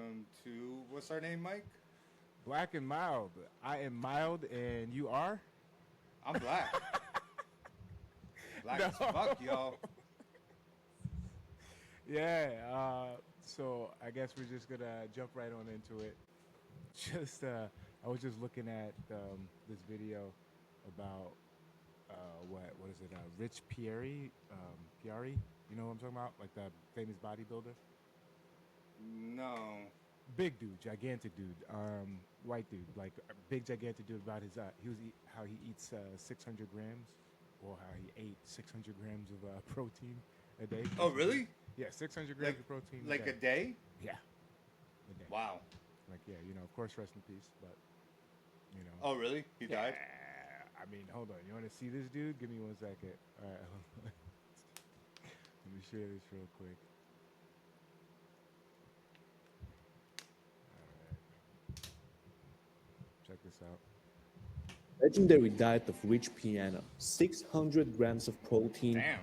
welcome to what's our name, Mike? Black and mild. I am mild, and you are. I'm black. Black No. as fuck, y'all. Yeah. So I guess we're just gonna jump right on into it. Just I was just looking at this video about what is it? Rich Pieri. Pieri. You know what I'm talking about? Like the famous bodybuilder. No. Big dude, gigantic dude, white dude, like a big gigantic dude. About his how he eats 600 grams, or how he ate 600 grams of protein a day. Oh, really? Yeah, 600 grams Like, of protein like a a day. day? Yeah, a day. Wow. Like yeah, of course, rest in peace. But you know, Oh, really? He yeah. died? I mean, hold on. You want to see this dude? Give me 1 second. All right, let me share this real quick. All right, check this out. Legendary diet of Rich Piana, 600 grams of protein, Damn.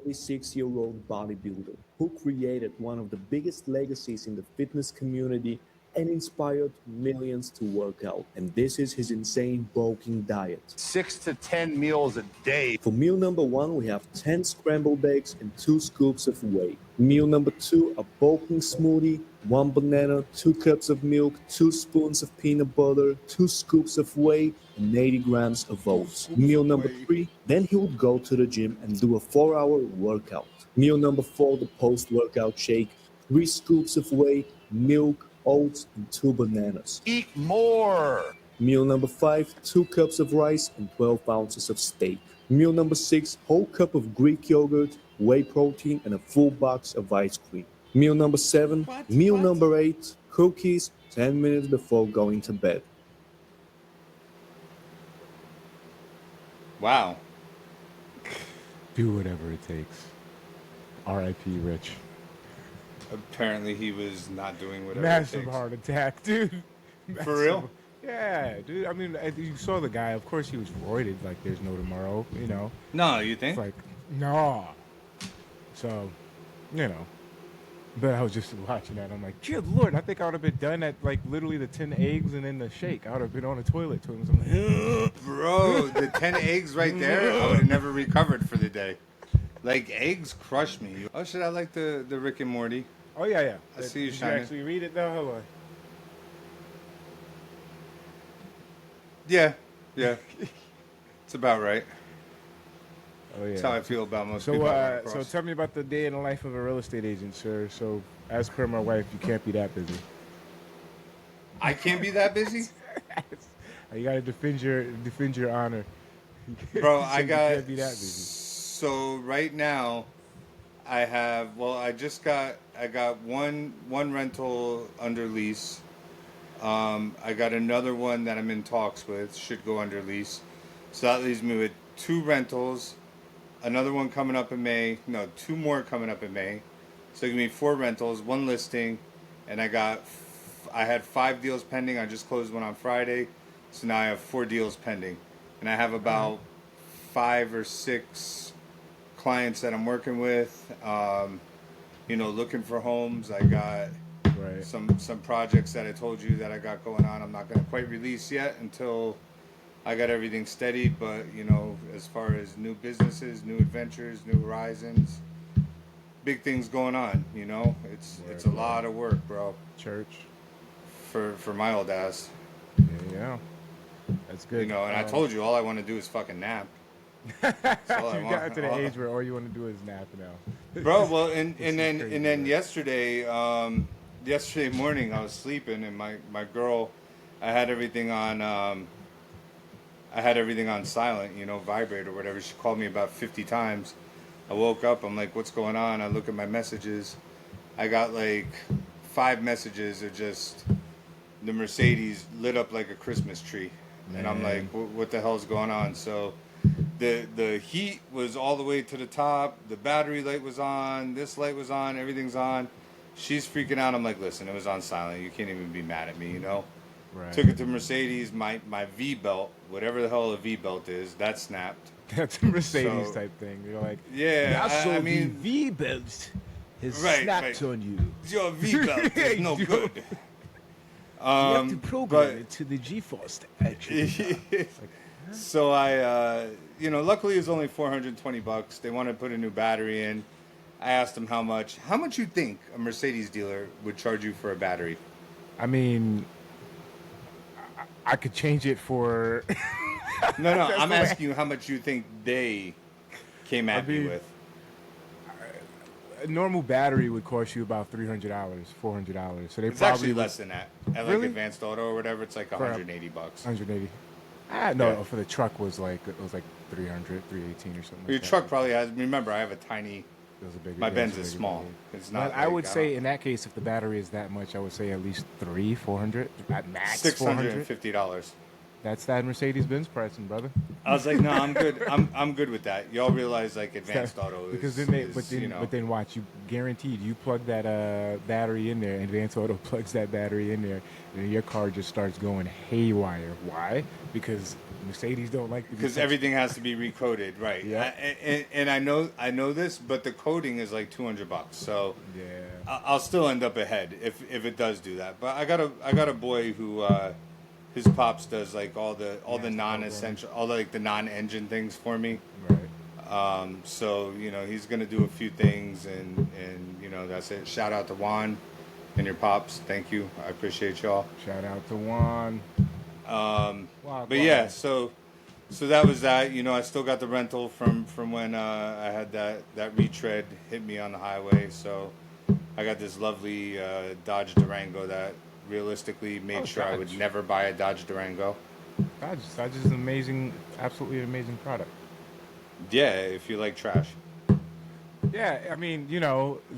46-year-old bodybuilder who created one of the biggest legacies in the fitness community and inspired millions to work out. And this is his insane bulking diet. 6 to 10 meals a day. For meal number 1, we have 10 scrambled eggs and 2 scoops of whey. Meal number 2, a bulking smoothie, 1 banana, 2 cups of milk, 2 spoons of peanut butter, 2 scoops of whey, and 80 grams of oats. Meal number 3, then he would go to the gym and do a 4-hour workout. Meal number 4, the post-workout shake, 3 scoops of whey, milk, oats, and 2 bananas. Eat more. Meal number 5, 2 cups of rice and 12 ounces of steak. Meal number 6, whole cup of Greek yogurt, whey protein, and a full box of ice cream. Meal number 7, meal number 8, cookies 10 minutes before going to bed. Wow. Do whatever it takes. R.I.P. Rich. Apparently he was not doing whatever it Massive takes. heart attack, dude. For real? Yeah, dude. I mean, you saw the guy. Of course, he was roided like there's no tomorrow. No, you think? It's like, no. So, But I was just watching that. I'm like, good lord, I think I would have been done at like literally the 10 eggs and then the shake. I would have been on the toilet. I'm like, Bro, the 10 eggs right there, I would have never recovered for the day. Like, eggs crush me. Oh, shit, I like the Rick and Morty. oh yeah. I see you Did shining. you actually read it though? Hold on. Yeah. It's about right. Oh yeah. That's how I feel about most So, people. I run so across. tell me about the day in the life of a real estate agent, sir. So, as per my wife, you can't be that busy. I can't be that busy? You got to defend your honor, Bro, So I you got... can't be that busy. So, right now, I have... Well, I got one rental under lease. I got another one that I'm in talks with. Should go under lease. So that leaves me with 2 rentals. Another one coming up in May. No, 2 more coming up in May. So give me 4 rentals, 1 listing, and I had 5 deals pending. I just closed one on Friday, so now I have 4 deals pending, and I have about 5 or 6 clients that I'm working with. Looking for homes. I got Right. some projects that I told you that I got going on. I'm not going to quite release yet until I got everything steady, but as far as new businesses, new adventures, new horizons, big things going on. It's a lot of work, bro, Church. for my old ass. Yeah. That's good. And I told you all I want to do is fucking nap. That's all I you want. got to the age where all you want to do is nap now. Bro. Well, and This is then crazy, and then man. yesterday morning I was sleeping, and my girl, I had everything on silent, vibrate or whatever. She called me about 50 times. I woke up, I'm like, what's going on? I look at my messages. I got like 5 messages of just the Mercedes lit up like a Christmas tree. And I'm like, what the hell's going on? So the heat was all the way to the top. The battery light was on. This light was on. Everything's on. She's freaking out. I'm like, listen, it was on silent. You can't even be mad at me, Right. Took it to Mercedes. My V-belt, whatever the hell a V-belt is, that snapped. That's a Mercedes So- type thing. You're like, Yeah, I mean, V-belts. has Right, snapped right. on you. Your V belt is no You good. you have to program but- it to the G-force attribute. So I, luckily it's only $420. They want to put a new battery in. I asked them how much. How much you think a Mercedes dealer would charge you for a battery? I mean, I could change it for. No, That's I'm the way- asking you how much you think they came at me mean, with. A normal battery would cost you about $300, $400. So they It's probably actually less than that. At like Really? Advanced Auto or whatever, it's like For a- $180. 180. No, Yeah. for the truck was like 300, 318 or something. Your like truck that. probably has. Remember, I have a tiny. It was a bigger, My yeah, Benz it was is a bigger small. battery. It's not. But I would like, say in that case, if the battery is that much, I would say at least 400 at max. $400. $650. That's that Mercedes-Benz pricing, brother. I was like, no, I'm good. I'm good with that. Y'all realize like Advanced Auto is Because then they, is, but then watch, you guaranteed you plug that battery in there, and Advanced Auto plugs that battery in there, and your car just starts going haywire. Why? Because Mercedes don't like to be because touched. everything has to be recoded, right? Yeah. And I know this, but the coding is like $200. So Yeah. I'll still end up ahead if it does do that. But I got a boy who his pops does like all the non-essential, all the non-engine things for me. Right. So he's gonna do a few things, and that's it. Shout out to Juan and your pops. Thank you. I appreciate y'all. Shout out to Juan. But yeah, so that was that. I still got the rental from when I had that retread hit me on the highway. So I got this lovely Dodge Durango that realistically made sure I would Dodge. never buy a Dodge Durango. Dodge is an amazing, absolutely an amazing product. Yeah, if you like trash. Yeah, I mean,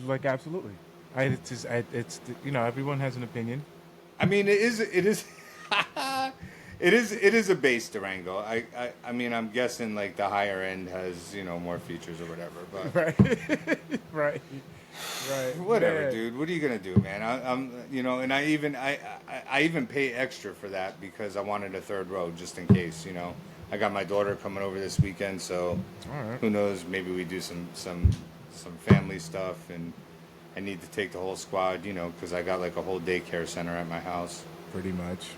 like absolutely. It's everyone has an opinion. I mean, it is it is a base Durango. I mean, I'm guessing like the higher end has more features or whatever. But Right. Right. whatever, Yeah. dude. What are you gonna do, man? I'm and I even pay extra for that because I wanted a third row just in case. I got my daughter coming over this weekend, so All right. who knows? Maybe we do some family stuff, and I need to take the whole squad, because I got like a whole daycare center at my house. Pretty much.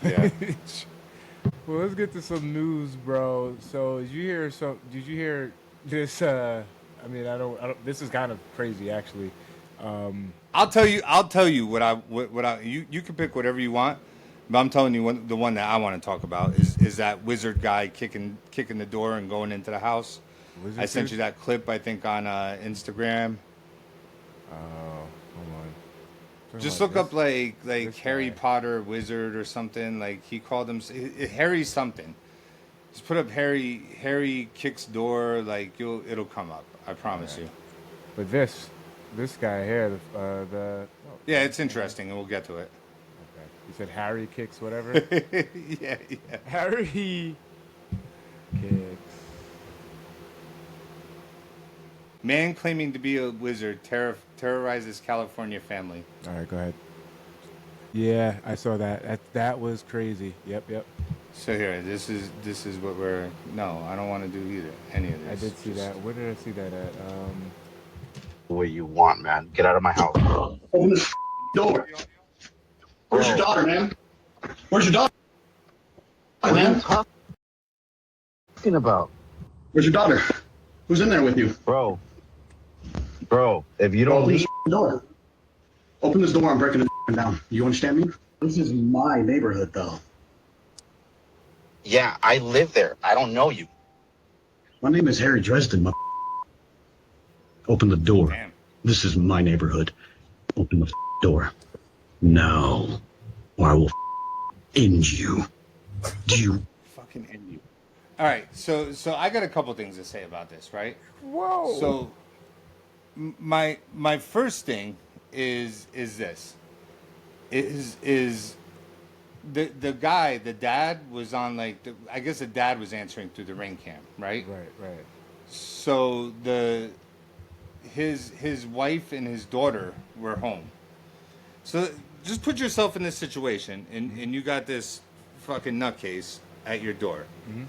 Yeah. Well, let's get to some news, bro. So, did you hear this? I mean, I don't. This is kind of crazy, actually. I'll tell you what I you can pick whatever you want, but I'm telling you the one that I want to talk about is that wizard guy kicking the door and going into the house. Wizard I sent dude? you that clip, I think, on Instagram. Hold on. Talking Just about look up this- like this Harry guy. Potter wizard or something. Like he called him Harry something. Just put up Harry kicks door. Like it'll come up. I promise you. But this guy here, the Yeah, it's interesting, and we'll get to it. okay. He said Harry kicks whatever. yeah. Harry kicks. Man claiming to be a wizard terrorizes California family. All right, go ahead. Yeah, I saw that. That was crazy. Yep. So here, this is what we're. No, I don't want to do either. Any of this. I did see that. Where did I see that at? The way you want, man. Get out of my house. Open this door. Where's your daughter, man? Where's your daughter? What are you Man, talking about? where's your daughter? Who's in there with you? Bro, if you don't Open leave, this door. Open this door. I'm breaking it down. You understand me? This is my neighborhood, though. yeah, I live there. I don't know you. My name is Harry Dresden. Open the door. Damn. This is my neighborhood. Open the door. Now, or I will end you. Do you? Fucking end you. All right, so I got a couple things to say about this, right? Whoa. So my first thing is this. Is the guy, the dad was on I guess the dad was answering through the ring cam, right? Right. So his wife and his daughter were home. So just put yourself in this situation, and you got this fucking nutcase at your door. Mm-hmm.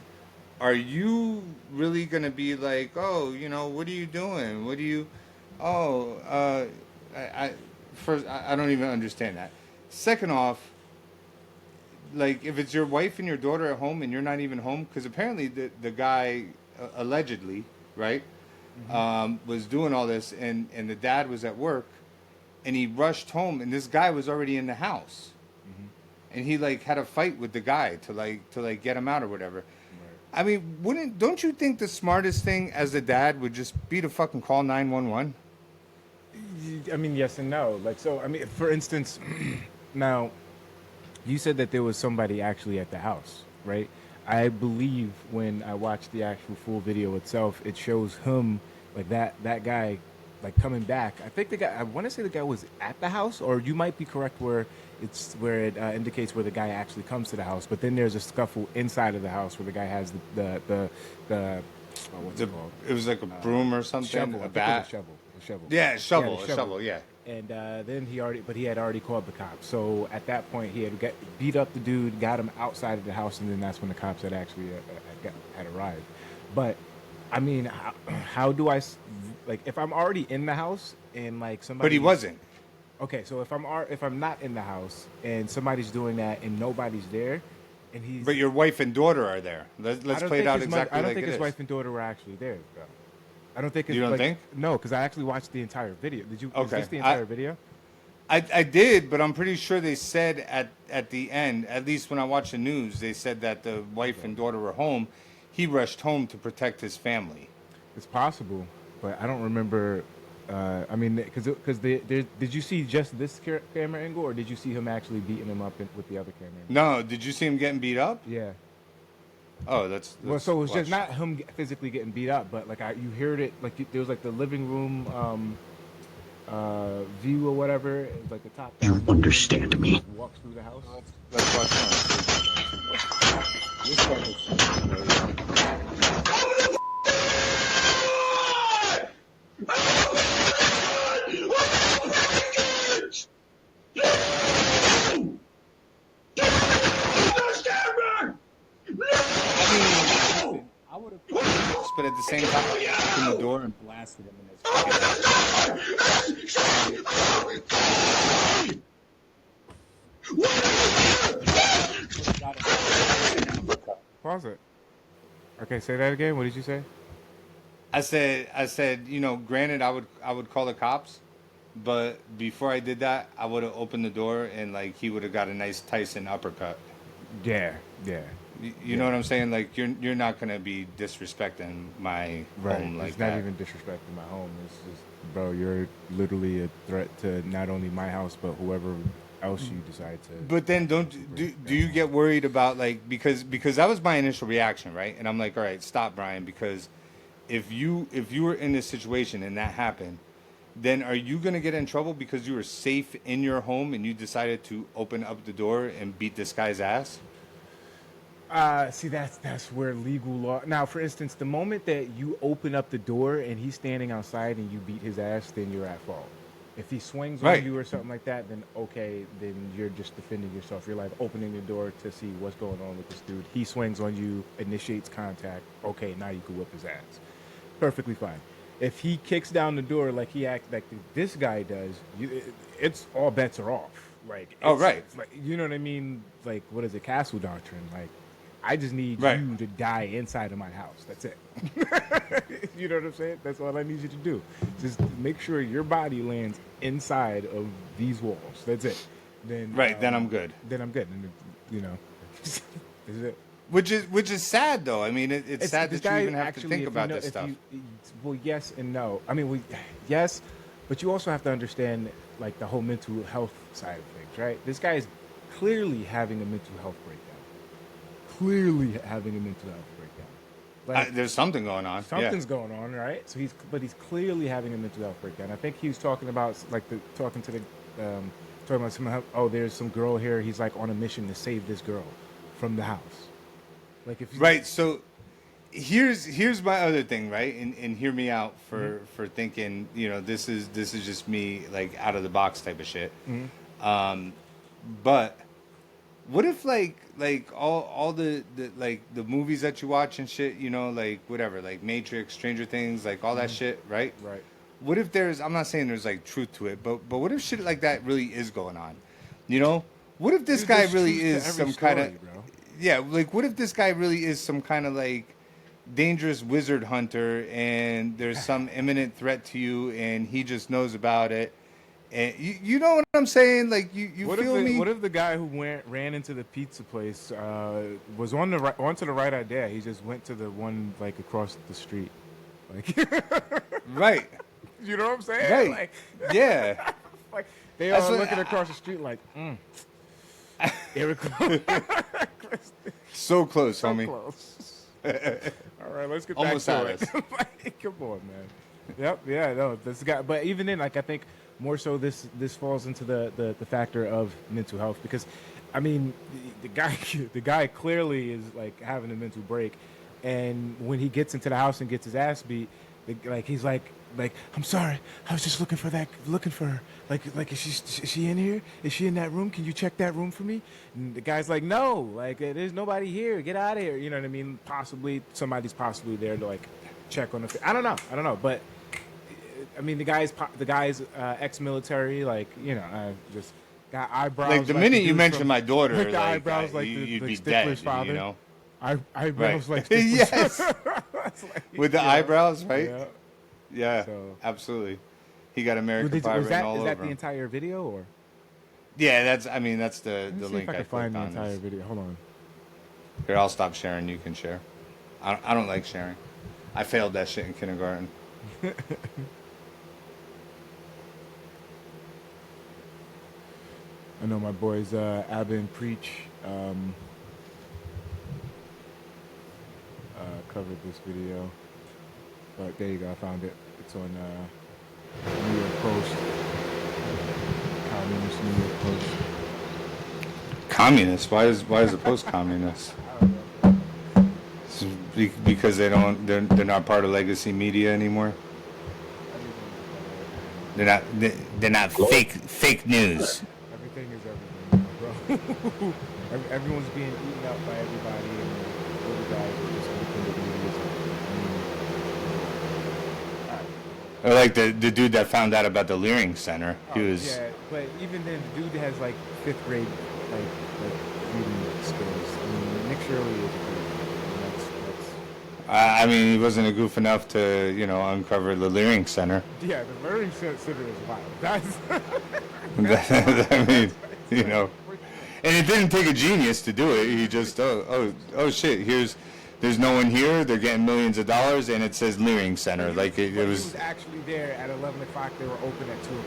Are you really gonna be like, oh, what are you doing? Oh, I first, I don't even understand that. Second off, like if it's your wife and your daughter at home and you're not even home, because apparently the guy allegedly, right, was doing all this, and the dad was at work, and he rushed home, and this guy was already in the house, and he like had a fight with the guy to get him out or whatever. I mean, don't you think the smartest thing as a dad would just be to fucking call 911? I mean, yes and no. Like, so, I mean, for instance, now, you said that there was somebody actually at the house, right? I believe when I watched the actual full video itself, it shows him, like that guy, like coming back. I think the guy, I want to say the guy was at the house, or you might be correct where it indicates where the guy actually comes to the house. But then there's a scuffle inside of the house where the guy has the what's it called? It was like a broom or something, Shovel, a I think it was bat. a shovel. A shovel. Yeah, Yeah, shovel, the a shovel, yeah. And then he had already called the cops. So at that point, he had beat up the dude, got him outside of the house, and then that's when the cops had actually had arrived. But I mean, how do like if I'm already in the house and like somebody? But he wasn't. Okay, so if I'm not in the house and somebody's doing that and nobody's there, and he's But your wife and daughter are there. Let's play it out exactly I don't like think it his is. wife and daughter were actually there. Bro. I don't think it's You don't like, think? No, because I actually watched the entire video. Did you? Is Okay, this the entire video? I did, but I'm pretty sure they said at the end, at least when I watched the news, they said that the wife and daughter were home. He rushed home to protect his family. It's possible, but I don't remember. I mean, because did you see just this camera angle, or did you see him actually beating him up with the other camera angle? No, did you see him getting beat up? Yeah. Oh, that's Well, so it was just watch. not him physically getting beat up, but like you heard it, like there was like the living room view or whatever. It was like the top. You down understand view, me? Walks through the house. Let's watch I would have, but at the same time, opened the door and blasted him in his Pause it. Okay, say that again. What did you say? I said, granted, I would call the cops, but before I did that, I would have opened the door and like he would have got a nice Tyson uppercut. Yeah, yeah. You know what I'm saying? Like you're not gonna be disrespecting my Right. home like it's not that. even disrespecting my home. It's just, bro, you're literally a threat to not only my house but whoever else you decide to. But then do you get worried about like because that was my initial reaction, right? And I'm like, all right, stop, Brian, because if you were in this situation and that happened, then are you gonna get in trouble because you were safe in your home and you decided to open up the door and beat this guy's ass? See, that's where legal law. Now, for instance, the moment that you open up the door and he's standing outside and you beat his ass, then you're at fault. If he swings Right. on you or something like that, then okay, then you're just defending yourself. You're like opening the door to see what's going on with this dude. He swings on you, initiates contact. Okay, now you can whip his ass. Perfectly fine. If he kicks down the door like he acts like this guy does, it's all bets are off. Like, Oh, right. it's like, you know what I mean? Like, what is it? Castle doctrine. Like, I just need Right. you to die inside of my house. That's it. You know what I'm saying? That's all I need you to do. Just make sure your body lands inside of these walls. That's it. Then Right, then I'm good. Then I'm good. And this is it. Which is sad though. I mean, it's sad this that you guy even have to actually, think if you about know- this if stuff. well, yes and no. I mean, yes, but you also have to understand like the whole mental health side of things, right? This guy is clearly having a mental health breakdown. Clearly having a mental health breakdown. Like, There's something going on. something's going on, right? So he's clearly having a mental health breakdown. I think he was talking about talking about some, oh, there's some girl here. He's like on a mission to save this girl from the house. Like if you, Right. So here's my other thing, right? And hear me out for thinking, this is just me like out of the box type of shit. But what if like all the like the movies that you watch and shit, like whatever, like Matrix, Stranger Things, like all that shit, right? Right. what if there's? I'm not saying there's like truth to it, but what if shit like that really is going on? You know, what if this Dude, guy there's really truth to is every some kind of story, bro. yeah, like what if this guy really is some kind of like dangerous wizard hunter and there's some imminent threat to you and he just knows about it. And you know what I'm saying? Like you What feel if me? what if the guy who ran into the pizza place was onto the right idea? He just went to the one like across the street, like Right. you know what I'm saying? Right. Like, Yeah. like they That's are what- looking across the street like, here we go. So close, So homie. close. All right, let's get Almost back had to it. Like, come on, man. Yep, yeah, no, this guy. But even then, like, I think more so this falls into the factor of mental health because, I mean, the guy clearly is like having a mental break, and when he gets into the house and gets his ass beat, like he's like I'm sorry, I was just looking for her. Like is she in here? Is she in that room? Can you check that room for me? And the guy's like, no, like there's nobody here. Get out of here. You know what I mean? Possibly somebody's possibly there to like check on the. I don't know, but I mean the guy's ex-military. Like you know, just got eyebrows. Like the minute you dude mentioned from- my daughter, like the like, eyebrows, like you'd the be Stifler's dead. father. You know, Eyebrows Right. like Stifler's Yes. like, with the you know, eyebrows, right? Yeah. Yeah, So- absolutely. He got American Was Pie written all that over the him. entire video or? Yeah, that's the Let me see link if I I can find clicked the on. entire video. Hold on. Here, I'll stop sharing. You can share. I don't like sharing. I failed that shit in kindergarten. I know my boys Abba and Preach covered this video, but there you go. I found it. It's on New York Post. Communist New York Post. Communist? Why is the Post communist? Because they're not part of legacy media anymore. They're not fake news. Everything is everything, bro. Everyone's being eaten up by everybody, and all the guys are just independent media. Or like the dude that found out about the Leering Center. He was Yeah, but even then, the dude has like 5th grade like reading skills. I mean, Nick Shirley is a good. I mean, that's I mean, he wasn't a goof enough to, uncover the Leering Center. yeah. The learning center is wild. That's I mean, and it didn't take a genius to do it. He just, oh shit, there's no one here. They're getting millions of dollars, and it says Leering Center. Like it But was. He was actually there at 11 o'clock. They were open at 2 o'clock.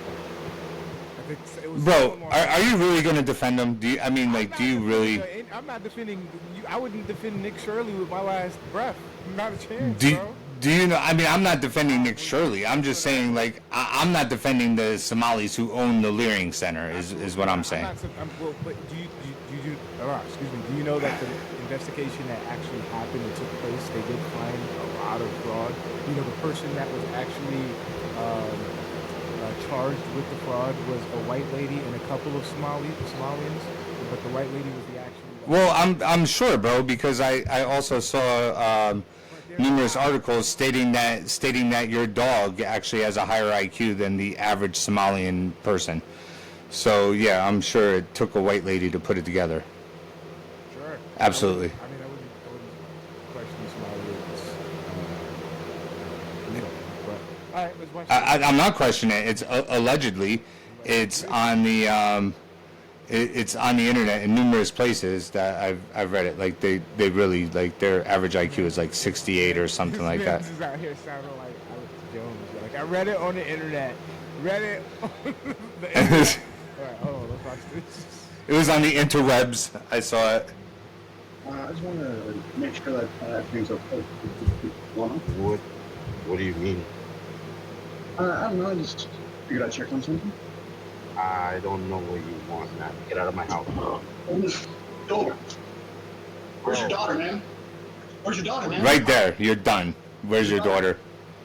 I think it was Bro, someone- are you really gonna defend him? Do you really? I'm not defending you. I wouldn't defend Nick Shirley with my last breath. Not a chance, Do bro. do you know? I mean, I'm not defending Nick Shirley. I'm just saying, like, I'm not defending the Somalis who own the Leering Center. Is what I'm saying. Well, but do you excuse me? Do you know that the investigation that actually happened and took place, they did find a lot of fraud? You know, the person that was actually charged with the fraud was a white lady and a couple of Somalians, but the white lady was the actual. Well, I'm sure, bro, because I also saw numerous articles stating that your dog actually has a higher IQ than the average Somalian person. So yeah, I'm sure it took a white lady to put it together. Sure. Absolutely. I mean, I wouldn't question Somalians. But all right, let's watch. I'm not questioning it. It's allegedly, it's on the it's on the internet in numerous places that I've read it. Like they really like their average IQ is like 68 or something like that. This is out here sounding like Alex Jones. Like I read it on the internet. Read it on the internet. All right, hold on, let's watch this. It was on the interwebs. I saw it. I just want to make sure that things are going on. What do you mean? I don't know. I just figured I'd check on something. I don't know what you want, man. Get out of my house. Open this door. Where's your daughter, man? Where's your daughter, man? Right there. You're done. Where's your daughter?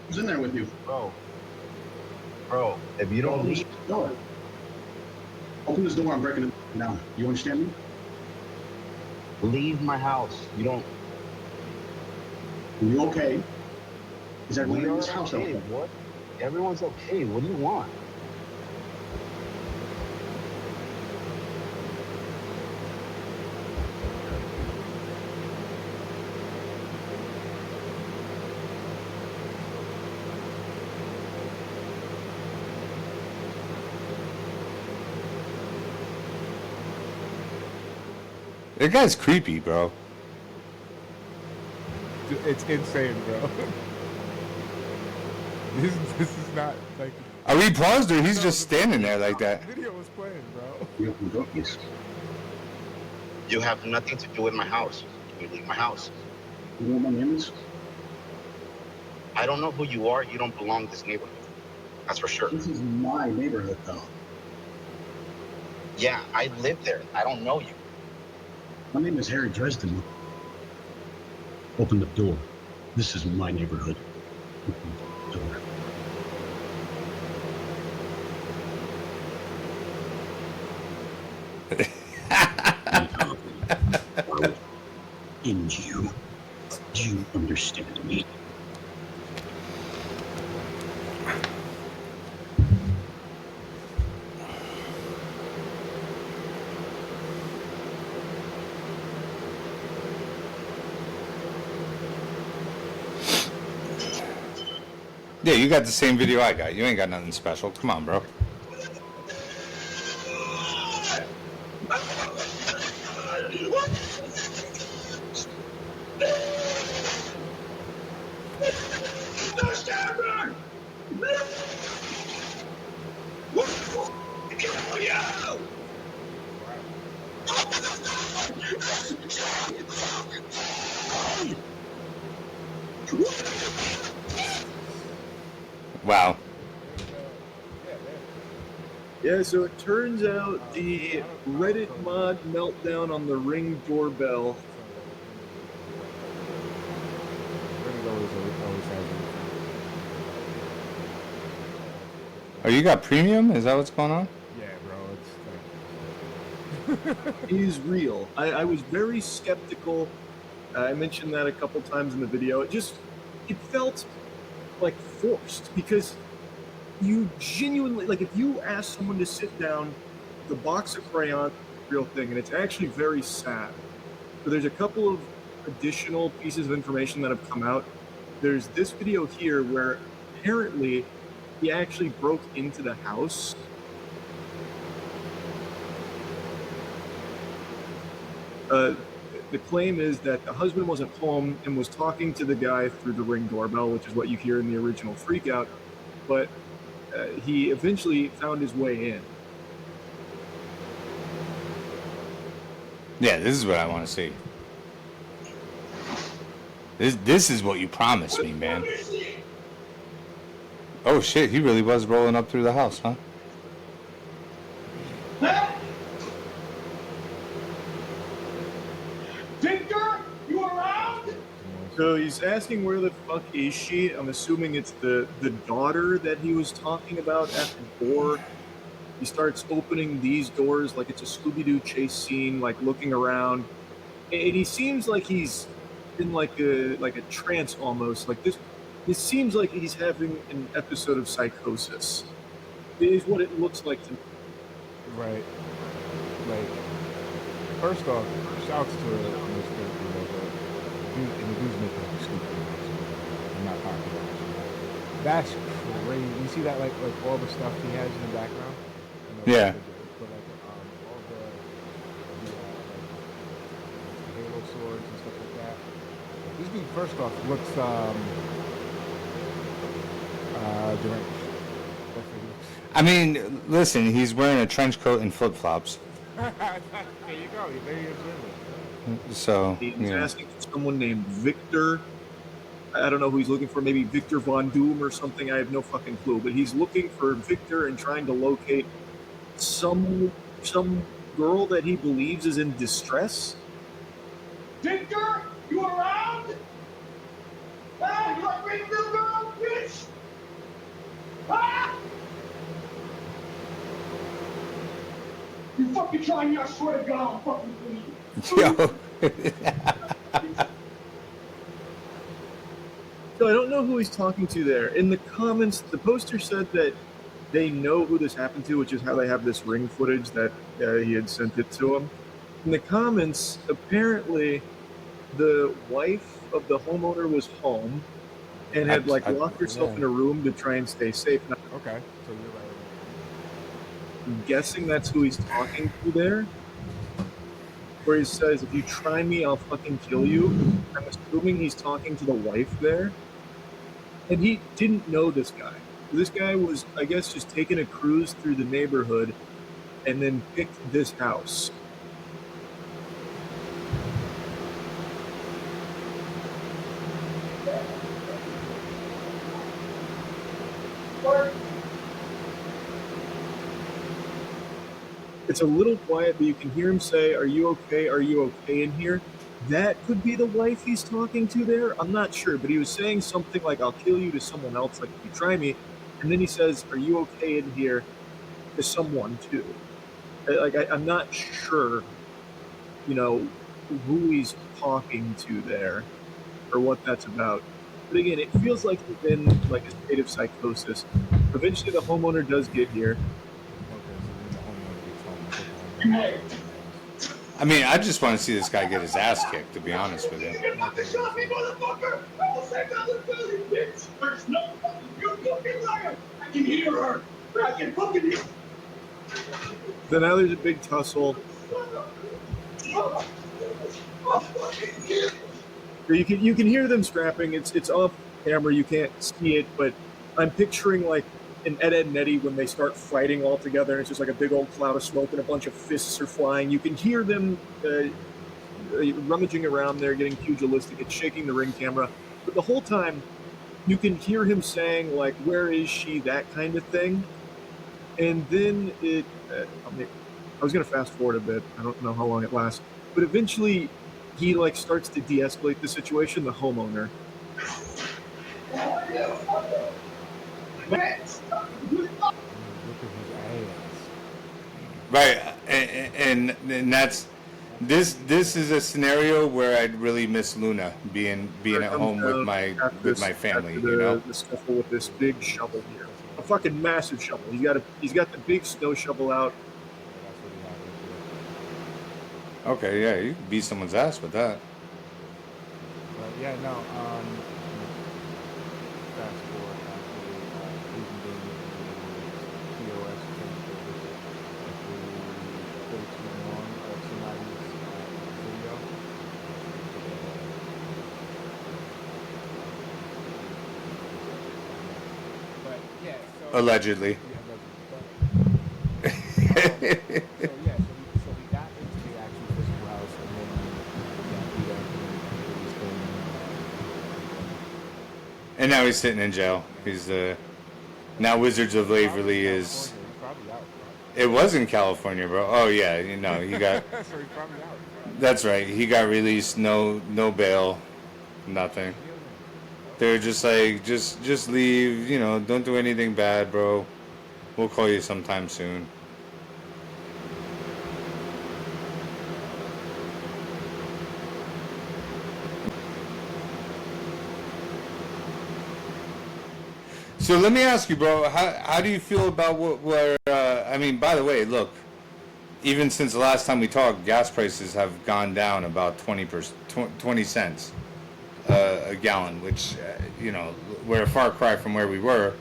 Who's in there with you? Bro, if you don't Open leave, this door. Open this door. I'm breaking it down. You understand me? leave my house. You don't. Are you okay? Is everyone We in are this house okay. okay? What? Everyone's okay. What do you want? That guy's creepy, bro. It's insane, bro. This is not like. Are we paused or he's just standing there like that? The video was playing, bro. You open the door, please. You have nothing to do with my house. You leave my house. You know what my name is? I don't know who you are. You don't belong in this neighborhood. That's for sure. This is my neighborhood, though. Yeah, I live there. I don't know you. My name is Harry Dresden. Open the door. This is my neighborhood. Open the door. I will end you. Do you understand me? Yeah, you got the same video I got. You ain't got nothing special. Come on, bro. Wow. Yeah, so it turns out the Reddit mod meltdown on the Ring doorbell. Oh, you got premium? Is that what's going on? Yeah, bro. It's like. Is real. I was very skeptical. I mentioned that a couple times in the video. It felt like forced because you genuinely, like, if you ask someone to sit down, the box of crayons, real thing, and it's actually very sad. So there's a couple of additional pieces of information that have come out. There's this video here where apparently he actually broke into the house. The claim is that the husband wasn't home and was talking to the guy through the Ring doorbell, which is what you hear in the original Freakout, but he eventually found his way in. Yeah, this is what I want to see. This is what you promised me, man. Oh shit, he really was rolling up through the house, huh? Victor, you around? So he's asking where the fuck is she? I'm assuming it's the daughter that he was talking about at the door. He starts opening these doors like it's a Scooby-Doo chase scene, like looking around. And he seems like he's in like a trance almost. Like this seems like he's having an episode of psychosis. It is what it looks like to me. Right. Like, first off, shouts to Mr. And the dude's making like stupid noise. I'm not talking about it. That's crazy. You see that, like all the stuff he has in the background? You know, Yeah. But like, all the Halo swords and stuff like that. This dude, first off, looks deranged. I mean, listen, he's wearing a trench coat and flip flops. There you go. You're very observant. So, He's yeah. asking for someone named Victor. I don't know who he's looking for. Maybe Victor Von Doom or something. I have no fucking clue. But he's looking for Victor and trying to locate some girl that he believes is in distress. Victor, you around? Ah, you like big little girl, bitch? Ah! You fucking try me, I swear to God, I'll fucking kill you. Yo. No, I don't know who he's talking to there. In the comments, the poster said that they know who this happened to, which is how they have this ring footage that he had sent it to him. In the comments, apparently, the wife of the homeowner was home and had locked herself in a room to try and stay safe. Now, Okay, so you're right. I'm guessing that's who he's talking to there. Where he says, if you try me, I'll fucking kill you. I'm assuming he's talking to the wife there. And he didn't know this guy. This guy was, I guess, just taking a cruise through the neighborhood and then picked this house. It's a little quiet, but you can hear him say, "Are you okay? Are you okay in here?" That could be the wife he's talking to there. I'm not sure, but he was saying something like, "I'll kill you" to someone else, like, if you try me. And then he says, "Are you okay in here?" to someone too. I'm not sure, who he's talking to there or what that's about. But again, it feels like he's in like a state of psychosis. Eventually, the homeowner does get here. I mean, I just want to see this guy get his ass kicked, to be honest with you. You fucking shot me, motherfucker! I will say nothing to you, bitch! There's no fucking, you fucking liar! I can hear her! I can fucking hear. Then now there's a big tussle. You can hear them scrapping. It's off camera. You can't see it, but I'm picturing like in Ed, Edd n Eddy when they start fighting all together. It's just like a big old cloud of smoke and a bunch of fists are flying. You can hear them rummaging around there, getting pugilistic. It's shaking the ring camera. But the whole time, you can hear him saying, like, "Where is she?" That kind of thing. And then I was going to fast forward a bit. I don't know how long it lasts. But eventually, he, like, starts to de-escalate the situation, the homeowner. Right, and that's this is a scenario where I'd really miss Luna being at home with my family. The scuffle with this big shovel here, a fucking massive shovel. He's got the big snow shovel out. Okay, yeah, you can beat someone's ass with that. But yeah, no. Fast forward after even being POS way too long of somebody's video. But yeah, so Allegedly. So we got into the actual physical house, and then we got beat up, and he was And now he's sitting in jail. He's now Wizards of Waverly is. It was in California, bro. Oh yeah, he got. So he's probably out. That's right. He got released. No bail. Nothing. They're just like, just leave. Don't do anything bad, bro. We'll call you sometime soon. So let me ask you, bro, how do you feel about I mean, by the way, look, even since the last time we talked, gas prices have gone down about 20 cents a gallon, which, we're a far cry from where we were.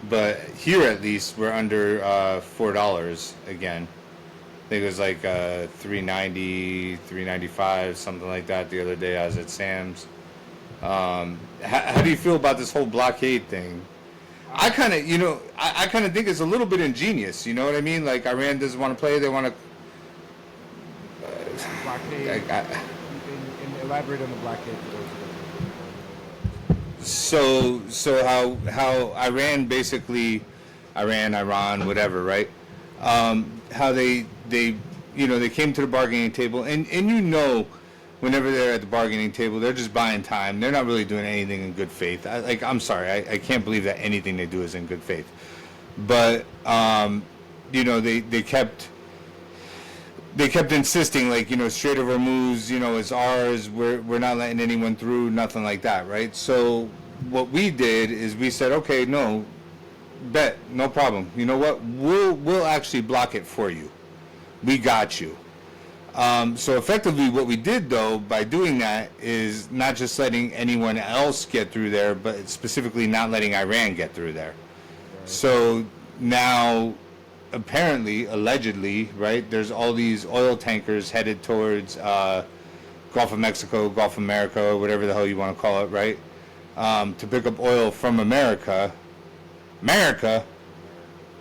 But here, at least, we're under $4 again. I think it was like $3.90, $3.95, something like that the other day. I was at Sam's. How do you feel about this whole blockade thing? I kind of, I kind of think it's a little bit ingenious. You know what I mean? Like, Iran doesn't want to play; they want to. Blockade. Elaborate on the blockade for those who don't know. So how Iran basically, Iran, whatever, right? How they came to the bargaining table, and whenever they're at the bargaining table, they're just buying time. They're not really doing anything in good faith. I'm sorry, I can't believe that anything they do is in good faith. But they kept insisting, like, Strait of Hormuz, is ours. We're not letting anyone through, nothing like that, right? So what we did is we said, okay, no, bet, no problem. You know what? We'll actually block it for you. We got you. So effectively, what we did though by doing that is not just letting anyone else get through there, but specifically not letting Iran get through there. So now, apparently, allegedly, right? There's all these oil tankers headed towards Gulf of Mexico, Gulf of America, or whatever the hell you want to call it, right? To pick up oil from America,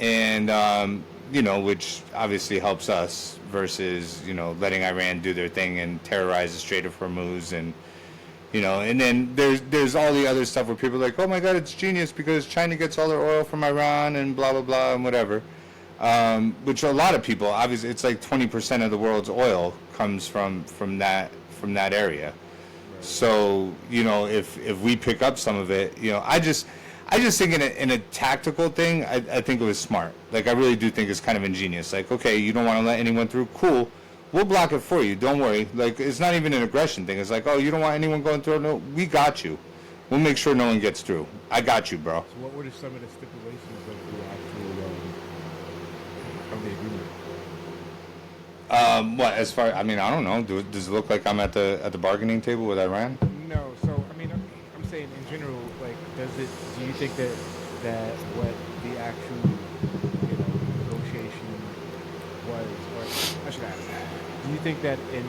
and you know, which obviously helps us versus, you know, letting Iran do their thing and terrorize the Strait of Hormuz, and you know, and then there's all the other stuff where people are like, oh my God, it's genius because China gets all their oil from Iran and blah blah blah and whatever, which a lot of people, obviously, it's like 20% of the world's oil comes from that area. So, you know, if we pick up some of it, you know, I just think in a tactical thing, I think it was smart. Like, I really do think it's kind of ingenious. Like, okay, you don't want to let anyone through, cool. We'll block it for you. Don't worry. Like, it's not even an aggression thing. It's like, oh, you don't want anyone going through? No, we got you. We'll make sure no one gets through. I got you, bro. So what were some of the stipulations of the actual of the agreement? What, as far, I mean, I don't know. Does it look like I'm at the bargaining table with Iran? No. So I mean, I'm saying in general, like, do you think that what the actual, you know, negotiation was, or I should ask, do you think that in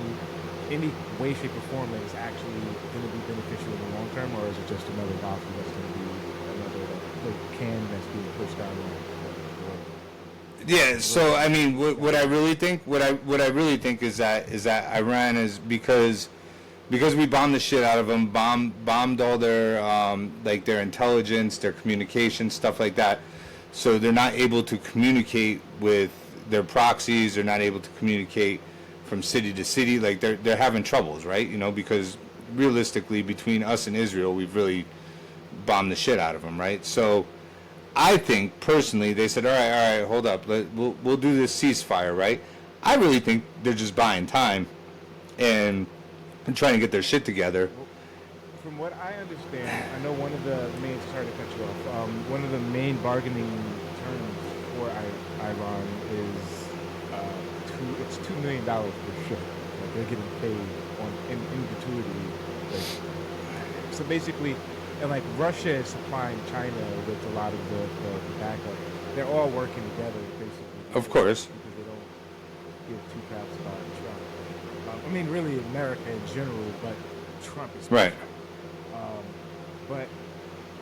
any way, shape, or form that is actually going to be beneficial in the long term, or is it just another bottle that's going to be another like can that's being pushed down the road? Yeah, so I mean, what I really think is that Iran is because we bombed the shit out of them, bombed all their like their intelligence, their communication, stuff like that. So they're not able to communicate with their proxies. They're not able to communicate from city to city. Like they're having troubles, right? You know, because realistically, between us and Israel, we've really bombed the shit out of them, right? So I think personally, they said, all right, hold up, we'll do this ceasefire, right? I really think they're just buying time and trying to get their shit together. From what I understand, I know one of the main, sorry to cut you off, one of the main bargaining terms for Iran is it's $2 million per ship. Like, they're getting paid in gratuity. Like, so basically, and like Russia is supplying China with a lot of the backup. They're all working together, basically. Of course. Because they don't give two craps about Trump. I mean, really, America in general, but Trump is Right. But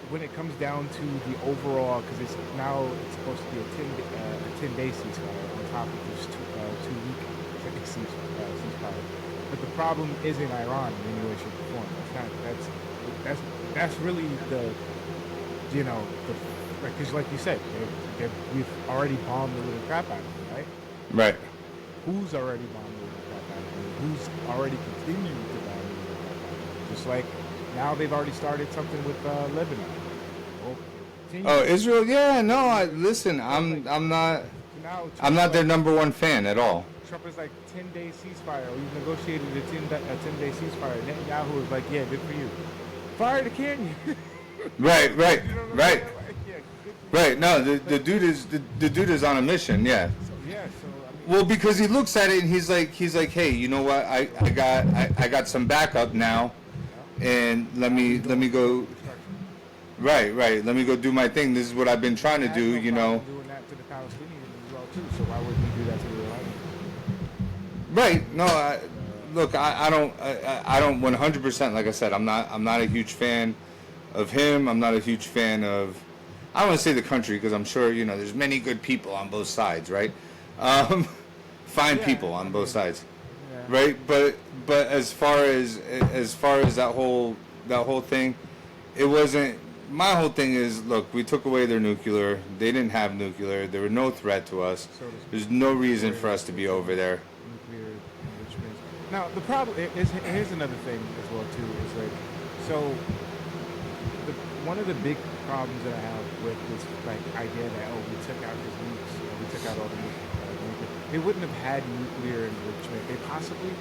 when it comes down to the overall, because it's supposed to be a 10-day ceasefire on top of this 2-week ceasefire. But the problem isn't Iran in any way, shape, or form. That's really the, you know, because like you said, we've already bombed the little crap out of them, right? Right. Who's already bombed the little crap out of them? Who's already continued to bomb the little crap out of them? Just like now they've already started something with Lebanon. Oh, Israel? Yeah, no. Listen, I'm not their number one fan at all. Trump is like 10-day ceasefire. We've negotiated a 10-day ceasefire. Netanyahu was like, yeah, good for you. Fire the canyon. Right. You know what I'm Right. saying? Like, yeah, good for you. Right. No, the dude is on a mission. Yeah. So I mean, Well, because he looks at it and he's like, hey, you know what? I got some backup now, and let me go. Right. Let me go do my thing. This is what I've been trying to do. You know. doing that to the Palestinians as well too. So why wouldn't he do that to the Iranians? Right. No. Look, I don't 100%. Like I said, I'm not a huge fan of him. I'm not a huge fan of. I don't want to say the country because I'm sure there's many good people on both sides, right? Fine people on both sides, right? But as far as that whole thing, it wasn't. My whole thing is, look, we took away their nuclear. They didn't have nuclear. They were no threat to us. There's no reason for us to be over there. Nuclear enrichment. Now the problem is, here's another thing as well too. Is like, so one of the big problems that I have with this like idea that we took out his nukes, we took out all the nuclear. they wouldn't have had nuclear enrichment. They possibly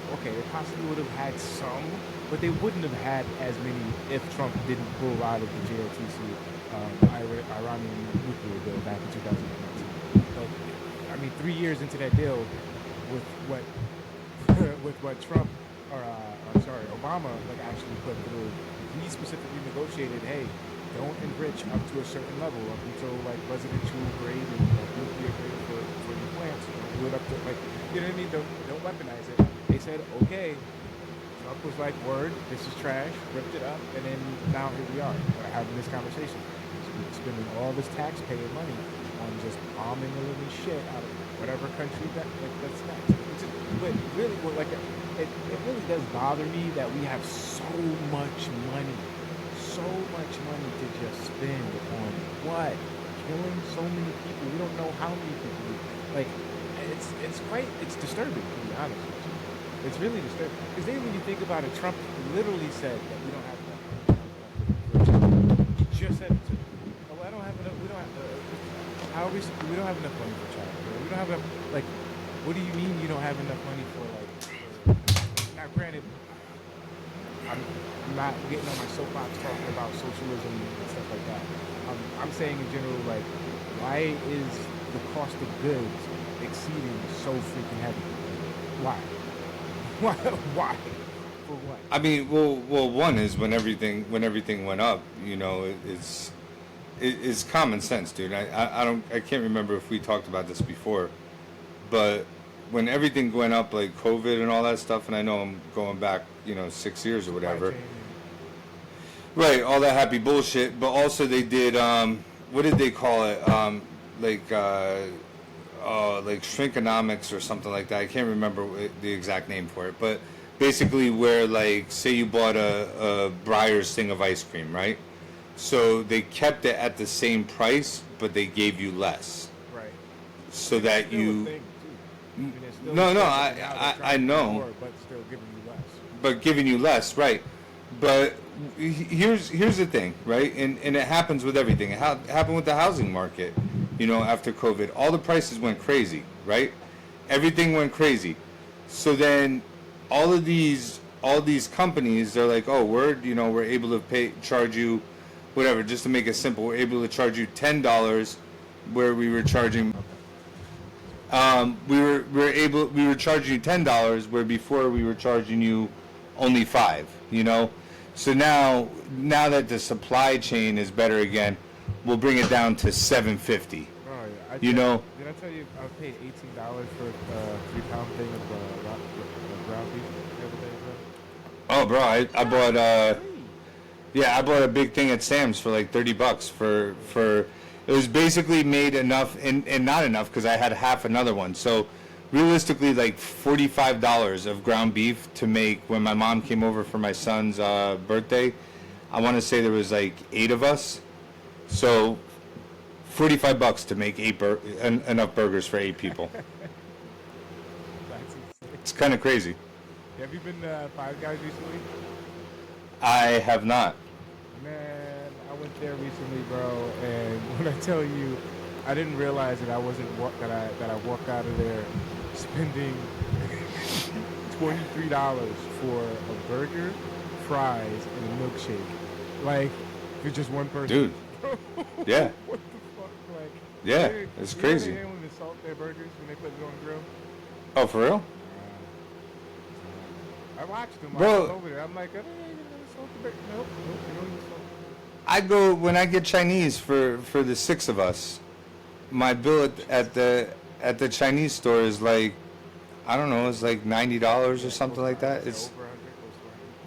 would have had some, but they wouldn't have had as many if Trump didn't pull out of the JLTC Iranian nuclear deal back in 2019. Like, I mean, 3 years into that deal, with what with what Trump or Obama like actually put through, he specifically negotiated, hey, don't enrich up to a certain level, up until like residential grade and nuclear grade for your plants. Do it up to like, you know what I mean? Don't weaponize it. They said okay. Trump was like, word, this is trash, ripped it up, and then now here we are having this conversation, spending all this taxpayer money on just bombing the living shit out of whatever country that's next. But really, it really does bother me that we have so much money to just spend on what? Killing so many people. We don't know how many people. Like, it's disturbing, to be honest with you. It's really disturbing. Because then when you think about it, Trump literally said that we don't have enough money. He just said it too. Oh, I don't have enough. We don't have. How are we don't have enough money for child care. We don't have enough. Like, what do you mean you don't have enough money for like? Now, granted, I'm not getting on my soapbox talking about socialism and stuff like that. I'm saying in general, like, why is the cost of goods exceeding so freaking heavy? Why? Why? For what? I mean, well, one is when everything went up, you know, it's common sense, dude. I can't remember if we talked about this before, but when everything went up, like COVID and all that stuff, and I know I'm going back, you know, 6 years or whatever. Right, all that happy bullshit, but also they did, what did they call it? Like shrinkonomics or something like that. I can't remember the exact name for it, but basically where, like, say you bought a Breyers thing of ice cream, right? So they kept it at the same price, but they gave you less. Right. So that Still a you... thing, too. I mean, No, still a I thing, but now they're trying to know. do more, but still giving you less. But giving you less, right? But here's the thing, right? And it happens with everything. It happened with the housing market, you know, after COVID. All the prices went crazy, right? Everything went crazy. So then all these companies, they're like, oh, we're able to charge you whatever, just to make it simple, we're able to charge you $10 where we were charging we were charging you $10 where before we were charging you only $5, you know. So now that the supply chain is better again, we'll bring it down to $7.50. Oh, yeah. You know. Did I tell you I paid $18 for a 3-pound thing of ground beef the other day, bro? Oh, bro, I bought I bought a big thing at Sam's for like $30 for it was basically made enough and not enough because I had half another one. So realistically, like $45 of ground beef to make when my mom came over for my son's birthday. I want to say there was like 8 of us. So $45 to make enough burgers for 8 people. That's insane. It's kind of crazy. Have you been to Five Guys recently? I have not. Man, I went there recently, bro, and when I tell you, I didn't realize that I walked out of there spending $23 for a burger, fries, and a milkshake. Like, for just one person. Dude. Yeah. What the fuck? Like, Yeah, they- it's you crazy. know they don't even salt their burgers when they put it on the grill? Oh, for real? I watched them. Bro. I was over there. I'm like, I don't even salt the burger. Nope, you don't even salt. I go when I get Chinese for the 6 of us. My bill at the Chinese store is like, I don't know, it's like $90 or something like that. It's Over 100, close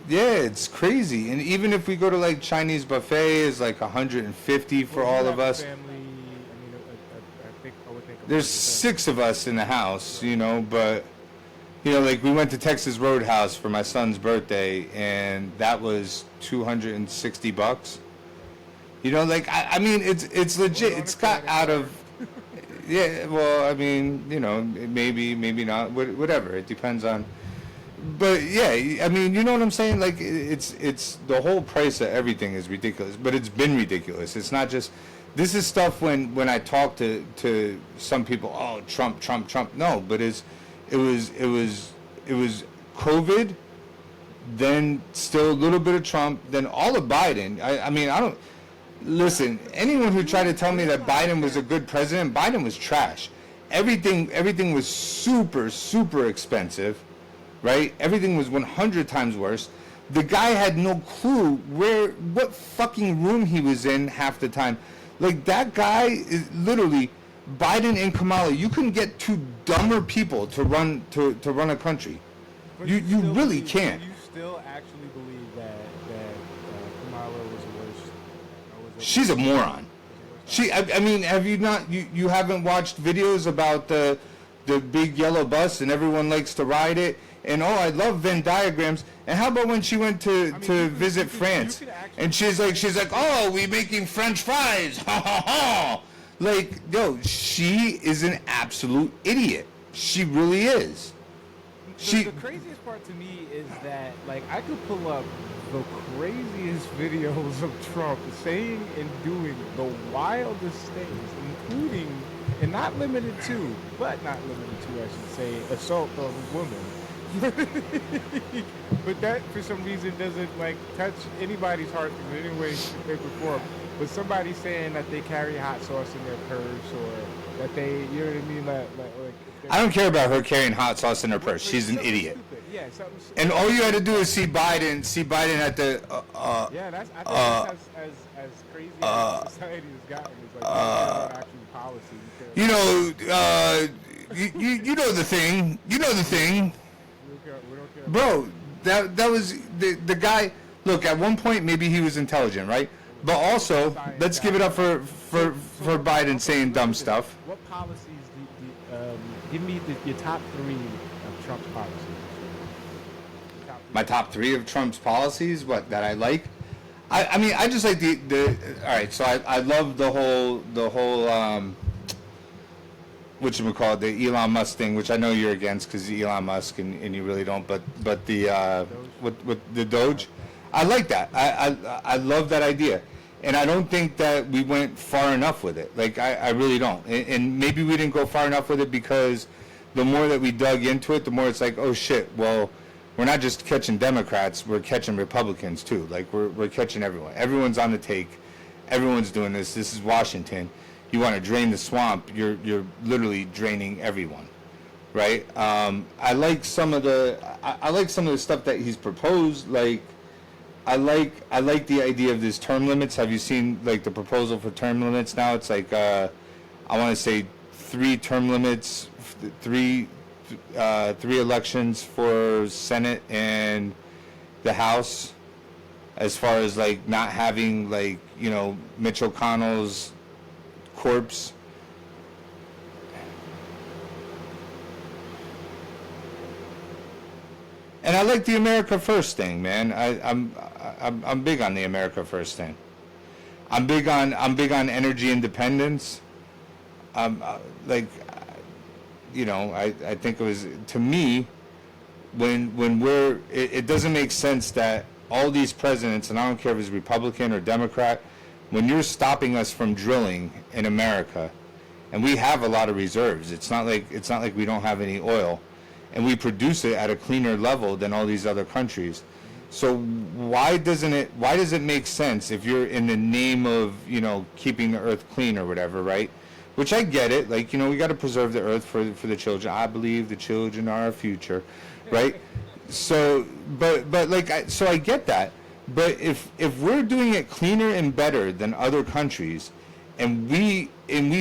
to 100. yeah, it's crazy. And even if we go to like Chinese buffet, it's like 150 for Well, you all have of a us. Family, I mean, I would think. There's 6 of us in the house, you know, but you know, like we went to Texas Roadhouse for my son's birthday, and that was $260. You know, like I mean, it's legit. It's got out of. Yeah, well, I mean, you know, maybe not, whatever. It depends on. But yeah, I mean, you know what I'm saying? Like, it's the whole price of everything is ridiculous, but it's been ridiculous. It's not just this is stuff when I talk to some people, oh, Trump, Trump, Trump. No, but it was COVID, then still a little bit of Trump, then all of Biden. I mean, I don't listen. Anyone who tried to tell me that Biden was a good president, Biden was trash. Everything was super expensive, right? Everything was 100 times worse. The guy had no clue what fucking room he was in half the time. Like, that guy is literally Biden and Kamala. You couldn't get two dumber people to run a country. But You still really believe- can't. You still actually believe that Kamala was worse? She's a moron. I mean, have you not? You haven't watched videos about the big yellow bus and everyone likes to ride it? And oh, I love Venn diagrams. And how about when she went to visit France? And she's like, oh, we making French fries. Ha ha ha. Like, yo, she is an absolute idiot. She really is. The craziest part to me is that, like, I could pull up the craziest videos of Trump saying and doing the wildest things, including, and not limited to, but not limited to, I should say, assault of a woman. But that, for some reason, doesn't, like, touch anybody's heart in any way, shape, or form. But somebody saying that they carry hot sauce in their purse, or that they, you know what I mean, like I don't care about her carrying hot sauce in her purse. She's an idiot. Stupid. Yeah, something. And all you had to do is see Biden at the. Yeah, that's. I think that's as crazy as society has gotten. It's like actual policy. You know the thing. You know the thing, We don't care. bro. That was the guy. Look, at one point maybe he was intelligent, right? But also, let's give it up for Biden saying dumb stuff. What policies give me your top 3 of Trump's policies? My top 3 of Trump's policies, what that I like. I mean, I just like the. All right, so I love the whole whatchamacallit, the Elon Musk thing, which I know you're against because Elon Musk and you really don't. But the with the Doge, I like that. I love that idea, and I don't think that we went far enough with it. Like I really don't, and maybe we didn't go far enough with it because the more that we dug into it, the more it's like, oh shit, well. We're not just catching Democrats, we're catching Republicans too. Like we're catching everyone. Everyone's on the take. Everyone's doing this. This is Washington. You want to drain the swamp, you're literally draining everyone. Right? I like some of the stuff that he's proposed. Like I like the idea of this term limits. Have you seen like the proposal for term limits now? It's like I want to say 3 term limits, 3 elections for Senate and the House, as far as like not having like, you know, Mitch McConnell's corpse. And I like the America First thing, man. I'm big on the America First thing. I'm big on energy independence. Like, you know, I think it was, to me, when it doesn't make sense that all these presidents, and I don't care if it's Republican or Democrat, when you're stopping us from drilling in America, and we have a lot of reserves, it's not like we don't have any oil, and we produce it at a cleaner level than all these other countries. So why does it make sense if you're in the name of, you know, keeping the earth clean or whatever, right? Which I get it, like, you know, we got to preserve the earth for the children. I believe the children are our future, right? So, but like, so I get that. But if we're doing it cleaner and better than other countries, and we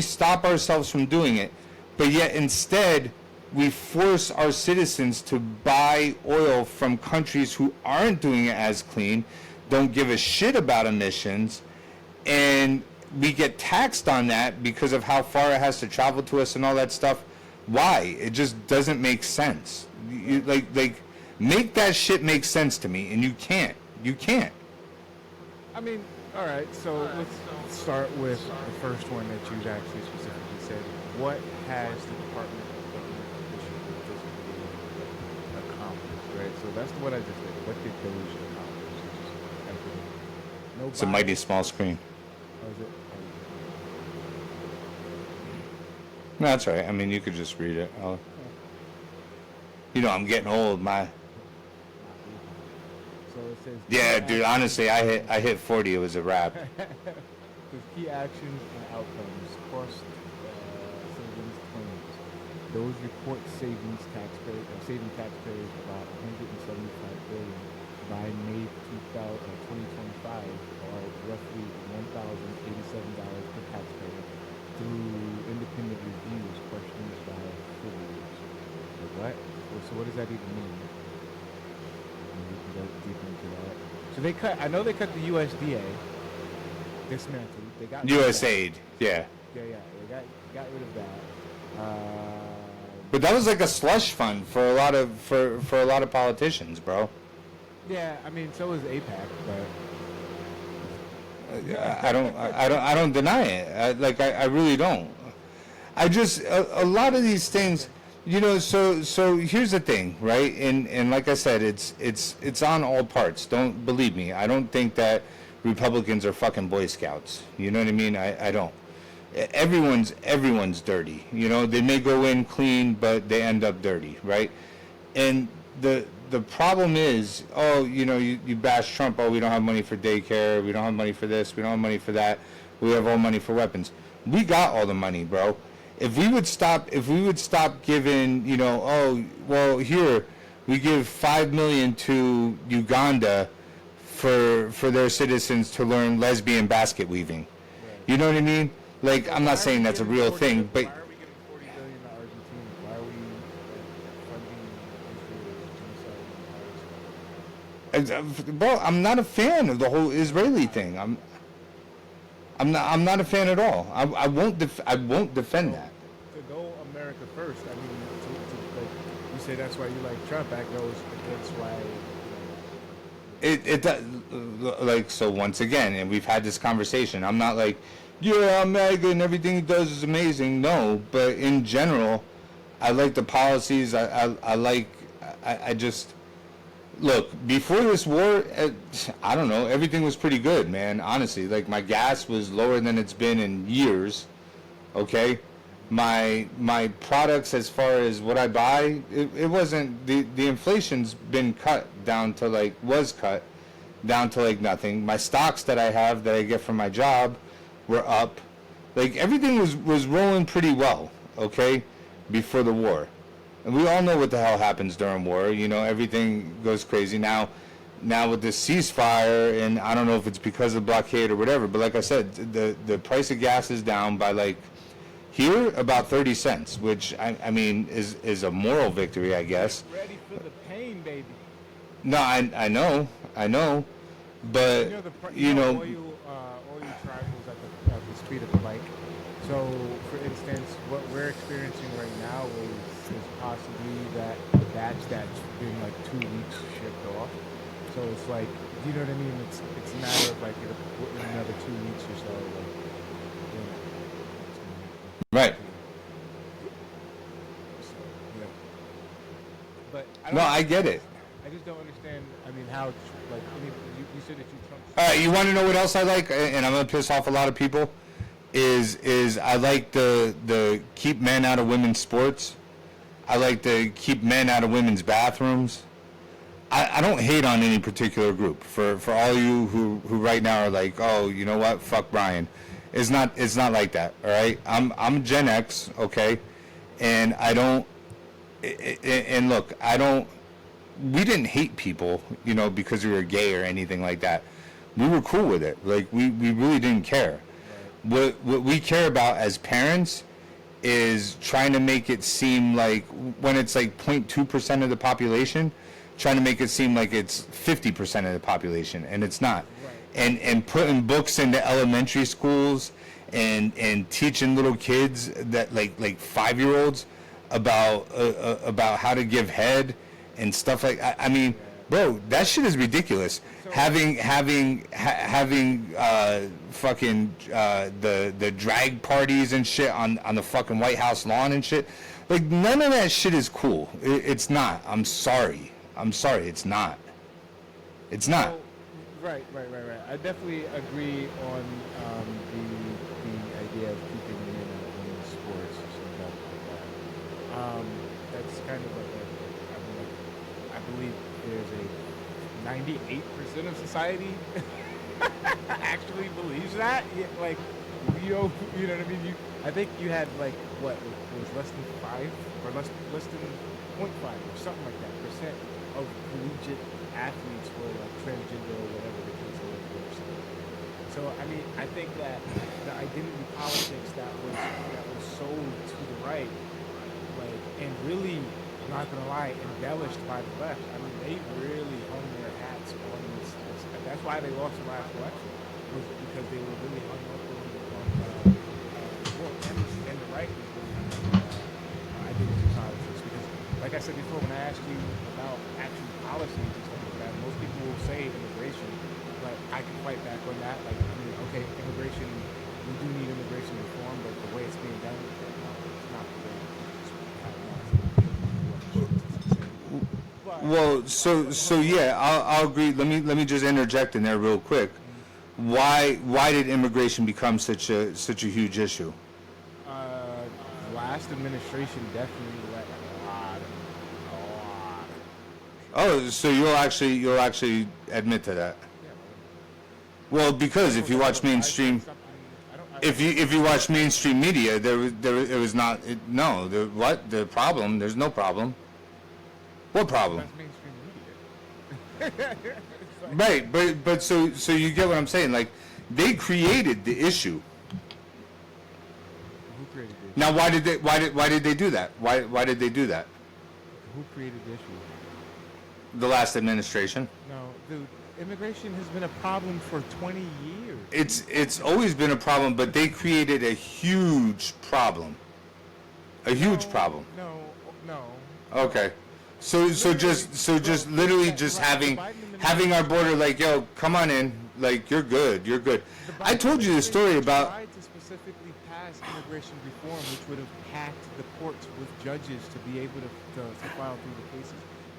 stop ourselves from doing it, but yet instead we force our citizens to buy oil from countries who aren't doing it as clean, don't give a shit about emissions, and we get taxed on that because of how far it has to travel to us and all that stuff. Why? It just doesn't make sense. You, like make that shit make sense to me, and you can't. You can't. I mean, all right. So let's start with the first one that you actually specifically said. What has the Department of Government Efficiency accomplished? Right. So that's what I just said. What did Doge accomplish? It's a mighty small screen. Oh, is it? No, that's all right. I mean, you could just read it. You know, I'm getting old. So it says. Yeah, key dude. Honestly, I hit 40. It was a wrap. Says key actions and outcomes. Cost savings claims. Those report saving taxpayers about 175 billion by May 2025, or roughly $1,087 per taxpayer through independent reviews, questions by figures. What? So what does that even mean? We can go deeper into that. So they cut. I know they cut the USDA. Dismantled. They got rid of that. USAID. Yeah. Yeah. They got rid of that. But that was like a slush fund for a lot of for a lot of politicians, bro. Yeah. I mean, so is APAC, but I don't deny it. I really don't. I just a lot of these things, you know. So here's the thing, right? And like I said, it's on all parts. Don't believe me. I don't think that Republicans are fucking Boy Scouts. You know what I mean? I don't. Everyone's dirty. You know, they may go in clean, but they end up dirty, right? And the problem is, oh, you know, you bash Trump. Oh, we don't have money for daycare. We don't have money for this. We don't have money for that. We have all money for weapons. We got all the money, bro. If we would stop giving, you know, oh, well, here we give $5 million to Uganda for their citizens to learn lesbian basket weaving. You know what I mean? Like, I'm not saying that's a real thing, but why are we giving $40 billion to Argentina? Why are we funding Israel genocide? bro, I'm not a fan of the whole Israeli thing. I'm not a fan at all. I won't defend that. To go America first. I mean, like you say, that's why you like Trump. That goes against why. It does, like, so once again, and we've had this conversation. I'm not like, yeah, I'm MAGA and everything he does is amazing. No, but in general, I like the policies. I just look, before this war, I don't know, everything was pretty good, man. Honestly, like, my gas was lower than it's been in years. Okay, my products, as far as what I buy, it wasn't, the inflation's been cut down to like nothing. My stocks that I have that I get from my job were up. Like, everything was rolling pretty well, okay, before the war. And we all know what the hell happens during war. You know, everything goes crazy. Now with this ceasefire, and I don't know if it's because of blockade or whatever, but like I said, the price of gas is down by, like, here about 30 cents, which I mean is a moral victory, I guess. Ready for the pain, baby. No, I know, but you know, all you tribals at the speed of the bike. So, for instance, what we're experiencing right now is possibly that batch that's been like 2 weeks shipped off. So it's like, you know what I mean? It's a matter of like in another 2 weeks or so. Like, you know, it's gonna happen. right? So, yeah. But I get it. I just don't understand. I mean, how like you said that you Trump. All right, you want to know what else I like, and I'm gonna piss off a lot of people. Is I like the keep men out of women's sports. I like to keep men out of women's bathrooms. I don't hate on any particular group. For all you who right now are like, oh, you know what, fuck Brian. It's not like that. All right, I'm Gen X, okay, and I don't. And look, I don't. We didn't hate people, you know, because we were gay or anything like that. We were cool with it. Like, we really didn't care. What we care about as parents is trying to make it seem like, when it's like 0.2% of the population, trying to make it seem like it's 50% of the population, and it's not. Right. And putting books into elementary schools and teaching little kids that like 5-year-olds about how to give head and stuff like, I mean, bro, that shit is ridiculous. Having fucking the drag parties and shit on the fucking White House lawn and shit, like, none of that shit is cool. It's not. I'm sorry. It's not. It's not. So, right. I definitely agree on the idea of keeping men in women's sports. So That's kind of like I mean, like, I believe there's a 98% of society actually believes that. Yeah, like, you know what I mean? I think you had like what it was less than 5 or less than 0.5 or something like that percent of collegiate athletes were like transgender or whatever the case was. So I mean, I think that the identity politics that was sold to the right, like, and really, I'm not gonna lie, embellished by the left. I mean, they really hung their hats on this. That's why they lost the last election, was because they were really hung up on well, and the right was really hung up on identity politics. Because, like I said before, when I asked you about actual policies and stuff like that, most people will say immigration, but I can fight back on that. Like, I mean, okay, immigration, we do need immigration reform, but the way it's being done, it's not the way it's But, Well, so yeah, I'll agree. Let me just interject in there real quick. Why did immigration become such a huge issue? last administration definitely let a lot. Oh, so you'll actually admit to that? Yeah, Well, because if you watch mainstream, if you watch mainstream media, it was not. No, the problem? There's no problem. What problem? that's mainstream media. Right, but so you get what I'm saying? Like, they created the issue. Who created this? Now, why did they do that? Why did they do that? Who created the issue? The last administration. No, dude, immigration has been a problem for 20 years. It's always been a problem, but they created a huge problem. A huge problem. No. Okay. So just literally just having our border like, yo, come on in, like, you're good. I told you the story about. Tried to specifically pass immigration reform, which would have packed the courts with judges to be able to file through the cases.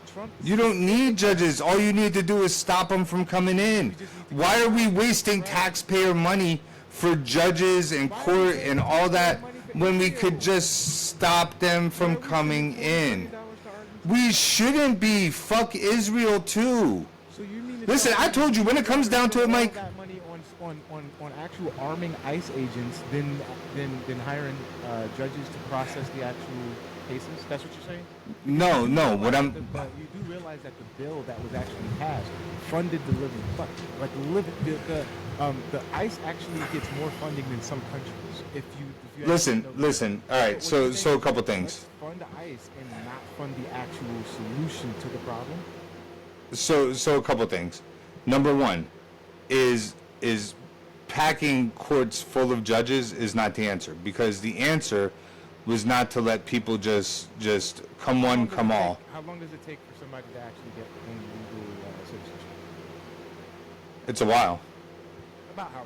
Trump. You don't need judges. All you need to do is stop them from coming in. Why are we wasting taxpayer money for judges and court and all that when we could just stop them from coming in? We shouldn't be. Fuck Israel too. So you mean to Listen, tell I me told you, when it comes down to it, Mike. that money on actual arming ICE agents than hiring judges to process the actual cases? That's what you're saying? No. What I'm. But you do realize that the bill that was actually passed funded the living fund. Like the ICE actually gets more funding than some countries. If you actually know that. Listen. All right. What So you're saying a is, couple let's things. fund ICE and not fund the actual solution to the problem. So a couple things. Number one is packing courts full of judges is not the answer, because the answer was not to let people just come one, come all. How long does it take for somebody to actually get legal citizenship? It's a while. About how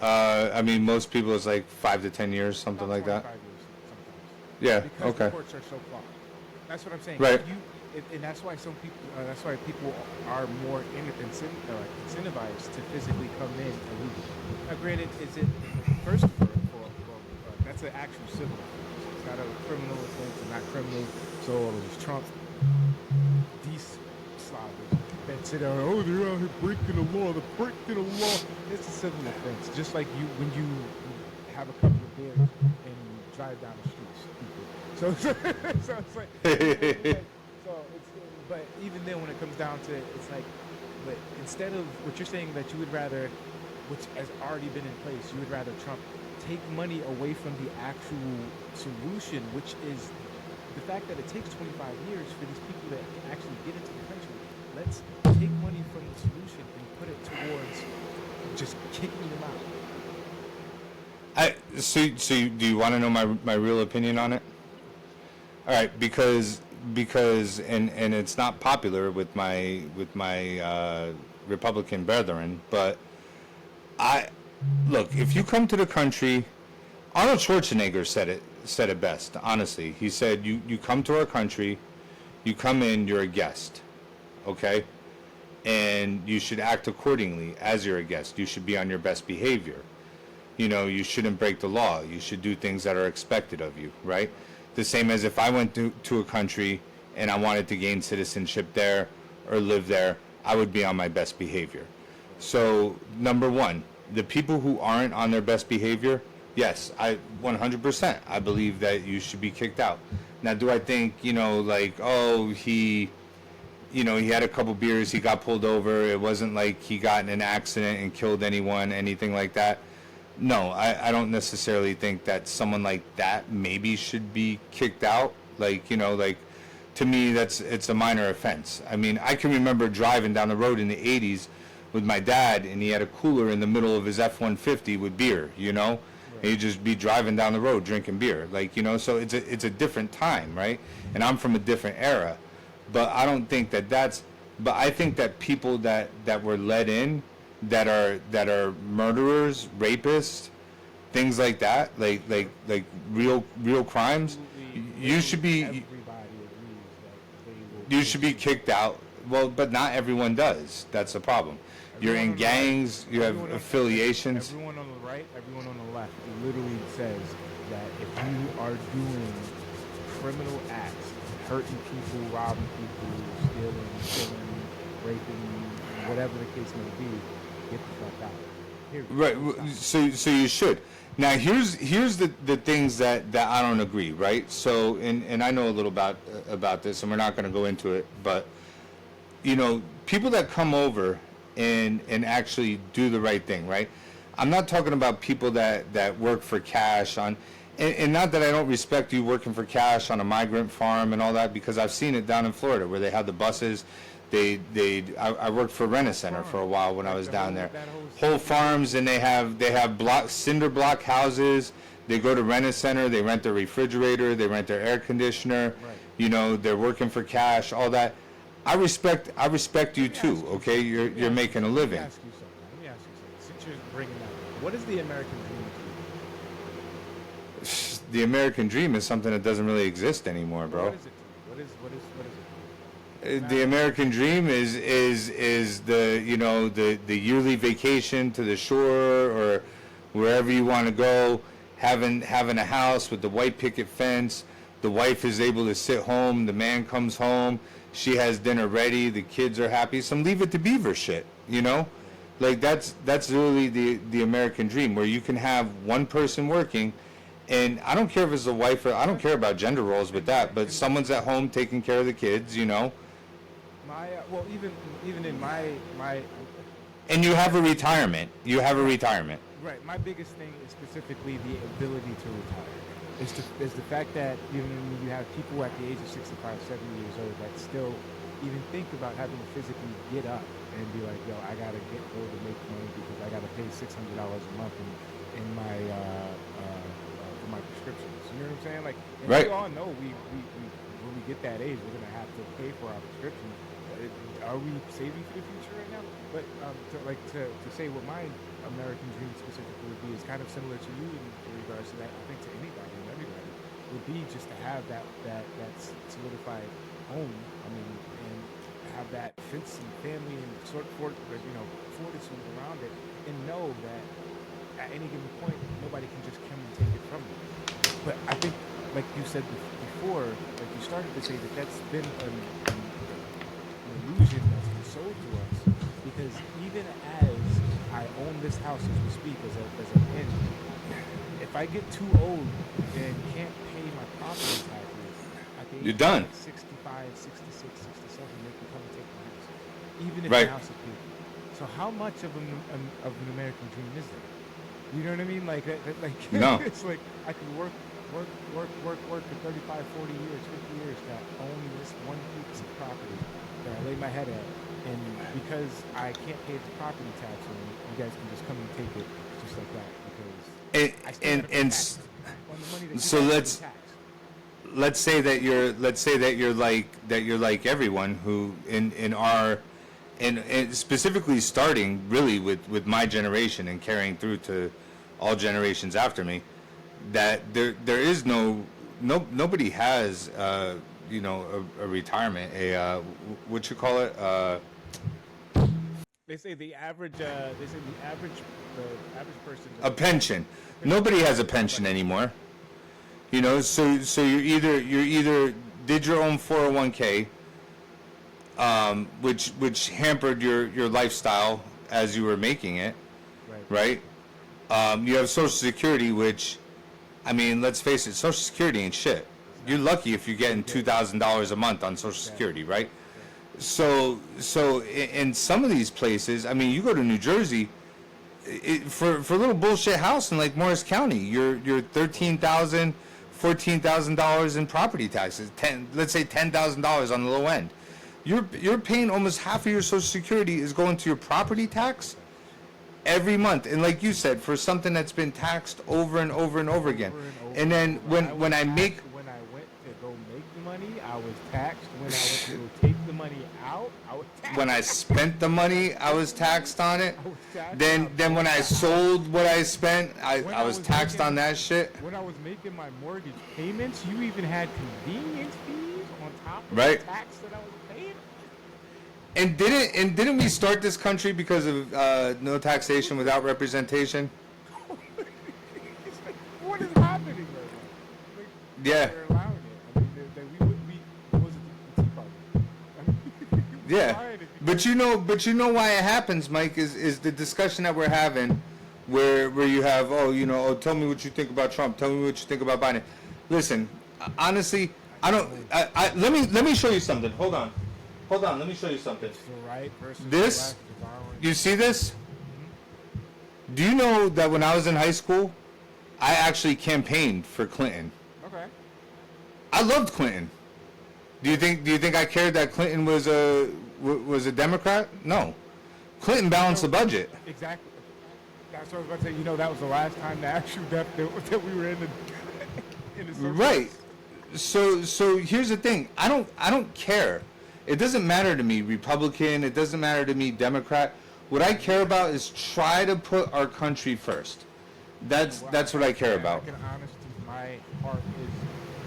long? I mean, most people it's like 5 to 10 years, something About like that. 25 years sometimes. Yeah. Because Okay. the courts are so clogged. That's what I'm saying. Right. And that's why some people. That's why people are more incentivized to physically come in illegally. Now, granted, is it first for that's an actual civil offense. It's not a criminal offense. It's not criminal. So it was Trump. These slobbers that sit there, oh, they're out here breaking the law. They're breaking the law. It's a civil offense. Just like you when you have a couple of beers and you drive down the streets, stupid. So it's like. But even then, when it comes down to it, it's like, but instead of what you're saying that you would rather, which has already been in place, you would rather Trump take money away from the actual solution, which is the fact that it takes 25 years for these people to actually get into the country. Let's take money from the solution and put it towards just kicking them out. So do you want to know my real opinion on it? All right, because and it's not popular with my Republican brethren, but look, if you come to the country, Arnold Schwarzenegger said it best, honestly. He said, you come to our country, you come in, you're a guest, okay? And you should act accordingly as you're a guest. You should be on your best behavior. You know, you shouldn't break the law. You should do things that are expected of you, right? The same as if I went to a country and I wanted to gain citizenship there or live there, I would be on my best behavior. So, number one, the people who aren't on their best behavior, yes, I 100%, I believe that you should be kicked out. Now, do I think, like, oh, he had a couple beers, he got pulled over, it wasn't like he got in an accident and killed anyone, anything like that? No, I don't necessarily think that someone like that maybe should be kicked out. Like, to me, it's a minor offense. I mean, I can remember driving down the road in the 80s with my dad, and he had a cooler in the middle of his F-150 with beer, And he'd just be driving down the road drinking beer. Like, so it's a different time, right? And I'm from a different era. But I don't think but I think that people that were let in, that are murderers, rapists, things like that, like real crimes, you should be kicked out. Well, but not everyone does. That's the problem. You're in gangs, you have affiliations. Everyone on the right, everyone on the left literally says that if you are doing criminal acts, hurting people, robbing people, stealing, killing, raping, whatever the case may be, get the fuck out. Period. Right. So you should. Now here's the things that I don't agree. Right. So and I know a little about this, and we're not going to go into it, but people that come over and actually do the right thing. Right. I'm not talking about people that work for cash on. And not that I don't respect you working for cash on a migrant farm and all that, because I've seen it down in Florida where they have the buses. I worked for Rent-A-Center for a while when I was down there. Whole farms, and they have cinder block houses. They go to Rent-A-Center, they rent their refrigerator, they rent their air conditioner. Right. They're working for cash, all that. I respect you too. Okay, you're making a living. Let me ask you something. Since you're bringing that, what is the American dream to you? The American dream is something that doesn't really exist anymore, bro. What is it to you? What is it? The American dream is the yearly vacation to the shore or wherever you want to go, having a house with the white picket fence. The wife is able to sit home. The man comes home. She has dinner ready. The kids are happy. Some Leave It to Beaver shit, Like that's really the American dream, where you can have one person working. And I don't care if it's a wife or I don't care about gender roles with that, but someone's at home taking care of the kids, Well, even in my. And you have a retirement. Right. My biggest thing is specifically the ability to retire. Is the fact that even when you have people at the age of 65, 70 years old that still even think about having to physically get up and be like, yo, I gotta go to make money because I gotta pay $600 a month in my for my prescriptions. You know what I'm saying? Like, and right. We all know we when we get that age, we're gonna have to pay for our prescriptions. Are we saving for the future right now? But to say what my American dream specifically would be is kind of similar to you in regards to that. I think to anybody and everybody would be just to have that solidified home. I mean, and have that fence and family and fortitude around it, and know that at any given point nobody can just come and take it from you. But I think, like you said before, like you started to say, that's been an illusion that's been sold to us, because even as I own this house as we speak, as a pin, if I get too old and can't pay my property taxes at the age You're done. of 65, 66, 67, they can come and take my house, even if Right. the house is paid. So how much of an American dream is there? You know what I mean? Like No. It's like I could work for 35, 40 years, 50 years to own this one piece of property that I lay my head at, and because I can't pay the property tax on it, you guys can just come and take it just like that, because I still gotta pay taxes on the money that you so guys let's- tax. let's say that you're like everyone who in our and specifically starting really with my generation and carrying through to all generations after me, that there is nobody has a retirement, what you call it, They say the average person. a pension. Nobody has a pension anymore. You know, so you're either did your own 401k, which hampered your lifestyle as you were making it, right? You have Social Security, which, I mean, let's face it, Social Security ain't shit. You're lucky if you're getting $2,000 a month on Social Security, right? So in some of these places, I mean, you go to New Jersey, for a little bullshit house in like Morris County, you're $13,000, $14,000 in property taxes. Let's say $10,000 on the low end. You're paying almost half of your Social Security is going to your property tax every month, and like you said, for something that's been taxed over and over and over again. And then when I when I went to go make the money, I was taxed. When I went to go take the money out, I was taxed. when I spent the money, I was taxed on it. I was taxed. Then when I sold what I spent, When I was taxed making- on that shit. When I was making my mortgage payments, you even had convenience fees on top of Right. the tax that I was paying. And didn't we start this country because of no taxation without representation? It's like, what is happening right now? Like, Yeah. they're allowing it. I mean, we was it the Tea Party? I mean, Yeah, fine if you but you know why it happens, Mike, is the discussion that we're having, where you have, tell me what you think about Trump, tell me what you think about Biden. Listen, honestly, let me show you something. Hold on, let me show you something. the right versus This- the left, devouring. You see this? Do you know that when I was in high school, I actually campaigned for Clinton? Okay. I loved Clinton. Do you think I cared that Clinton was a Democrat? No. Clinton balanced the budget. Exactly. That's what I was about to say. You know, that was the last time the actual death that we were in the in the social- Right. So here's the thing. I don't care. It doesn't matter to me Republican, it doesn't matter to me Democrat. What I care about is try to put our country first. That's what I care about. I can honestly, my heart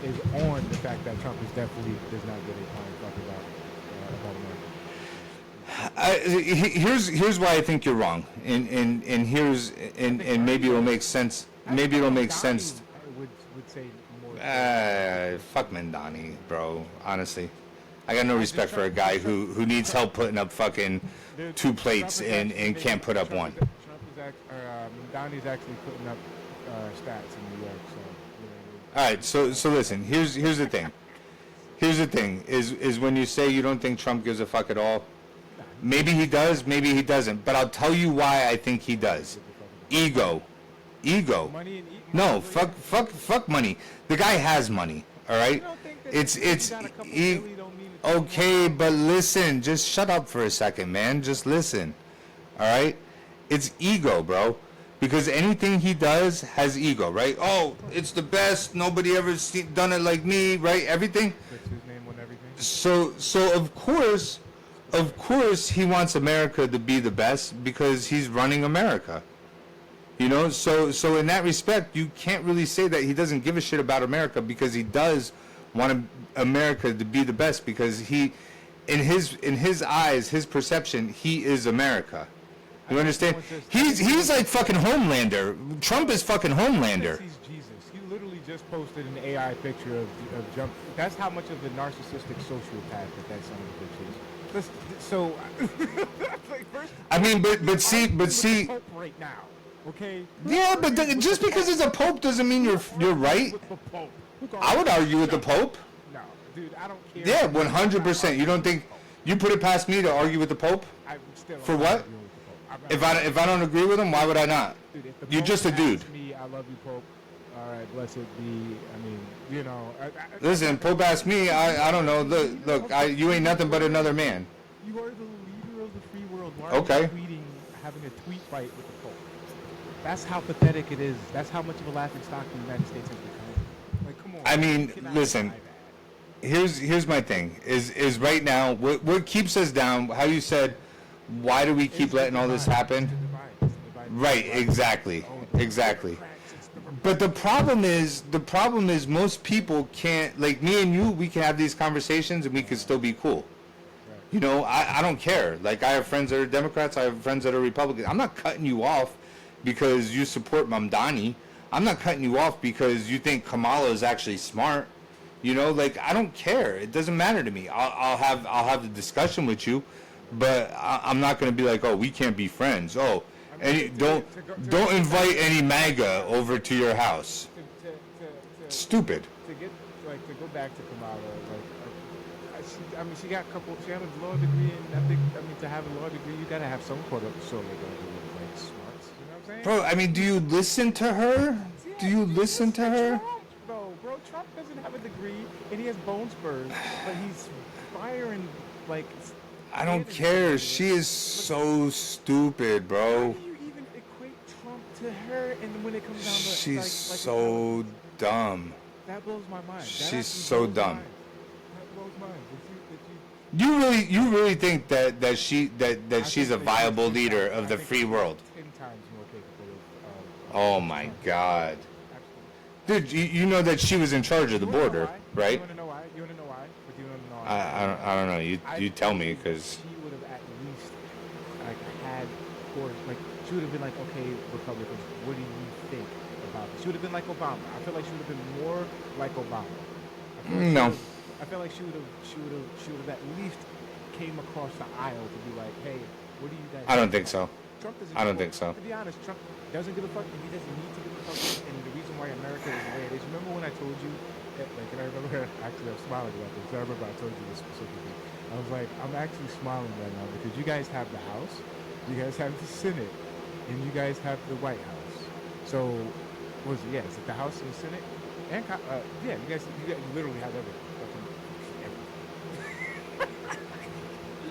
is on the fact that Trump is definitely does not give a flying fuck about America. Here's why I think you're wrong, and maybe it'll make sense. Maybe it'll make sense. Would say more. Fuck Mandani, bro. Honestly, I got no respect for a guy who needs help putting up fucking Dude, 2 Trump plates is and actually- can't put up one. Trump is Donnie's actually putting up stats in New York. So. All right, so listen. Here's the thing. Here's the thing is when you say you don't think Trump gives a fuck at all. Maybe he does, maybe he doesn't. But I'll tell you why I think he does. Ego. Money and No, fuck money. The guy has money. All right. It's okay, but listen. Just shut up for a second, man. Just listen. All right. It's ego, bro. Because anything he does has ego, right? Oh, it's the best. Nobody ever done it like me, right? Everything. Puts his name on everything. So of course he wants America to be the best because he's running America. You know, so in that respect, you can't really say that he doesn't give a shit about America, because he does want America to be the best, because he, in his eyes, his perception, he is America. You understand? He's like fucking Homelander. Trump is fucking Homelander. He's Jesus. He literally just posted an AI picture of Trump. That's how much of a narcissistic sociopath that son of a bitch is. So, like, first, I mean, but see. Pope right now, okay? Yeah, but just because it's a pope doesn't mean you're right. With the Pope. I would argue with the pope. No, dude, I don't care. Yeah, 100%. You don't think you put it past me to argue with the pope? I'm still For not what? arguing with the Pope. If I don't agree with him, why would I not? Dude, if the You're Pope just a dude. asks Me, I love you, Pope. All right, blessed be. I mean, you know. Listen, Pope asked me. I don't know. Look, you ain't nothing but another man. You are the leader of the free world. Why Okay. are you having a tweet fight with the Pope? That's how pathetic it is. That's how much of a laughing stock the United States has become. Like, come on. I mean, you cannot listen. deny that. Here's my thing. Is right now what keeps us down? How you said, why do we keep It's the letting all this divide. happen? It's the divide. It's the divide. Right, It's the divide. exactly, Oh, the exactly. Democrats, it's the But the problem is most people can't, like me and you, we can have these conversations and we can still be cool. You know, I don't care. Like, I have friends that are Democrats, I have friends that are Republicans. I'm not cutting you off because you support Mamdani. I'm not cutting you off because you think Kamala is actually smart. You know, like I don't care. It doesn't matter to me. I'll have the discussion with you, but I'm not going to be like, oh, we can't be friends. Oh, and don't invite any MAGA over to your house. Stupid. To go back to Kamala, she got a law degree, and to have a law degree, you gotta have some sort of like smarts. You know what I'm saying? Bro, I mean, do you listen to her? Do you listen to her? Bro, Trump doesn't have a degree, and he has bone spurs, but he's firing like. I don't care. She is so stupid, bro. How do you even equate Trump to her? And when it comes down to She's like so dumb. that blows my mind. She's so dumb. That blows my mind. You really think that she's a viable leader of the free world? 10 times more capable of. Oh my God, Absolutely. dude! You know that she was in charge of the border, right? You want to know why? You want to know why? But you want to know why? I don't know. You tell me, because she would have at least like had course like she would have been like, okay, Republicans, what do you think about this? She would have been like Obama. I feel like she would have been more like Obama. No. I feel like she would have at least came across the aisle to be like, hey, what do you guys? I don't think so. Trump doesn't. I don't think so. To be honest, Trump doesn't give a fuck, and he doesn't need to give a fuck. And the reason why America is the way it is. Remember when I told you, that, like, and I remember actually I'm smiling about this. I remember I told you this specifically. I was like, I'm actually smiling right now because you guys have the House, you guys have the Senate, and you guys have the White House. So, what was it? Yeah, it's like the House and the Senate, and yeah, you guys literally have everything.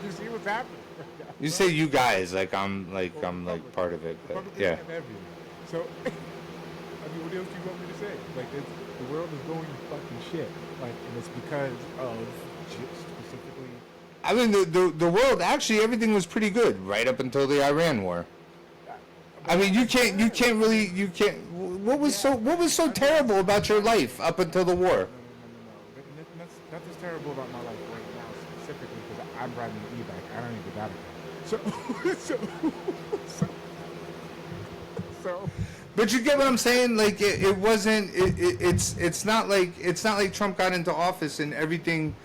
You see what's happening. You say you guys like I'm part of it, but yeah. So, I mean, what else do you want me to say? Like, the world is going to fucking shit. Like, and it's because of specifically. I mean, the world actually everything was pretty good right up until the Iran war. I mean, you can't really. What was so terrible about your life up until the war? No. Nothing's terrible about my life right now, specifically because I'm driving an e-bike. I don't even got it. So. But you get what I'm saying? Like it wasn't. It's not like Trump got into office and everything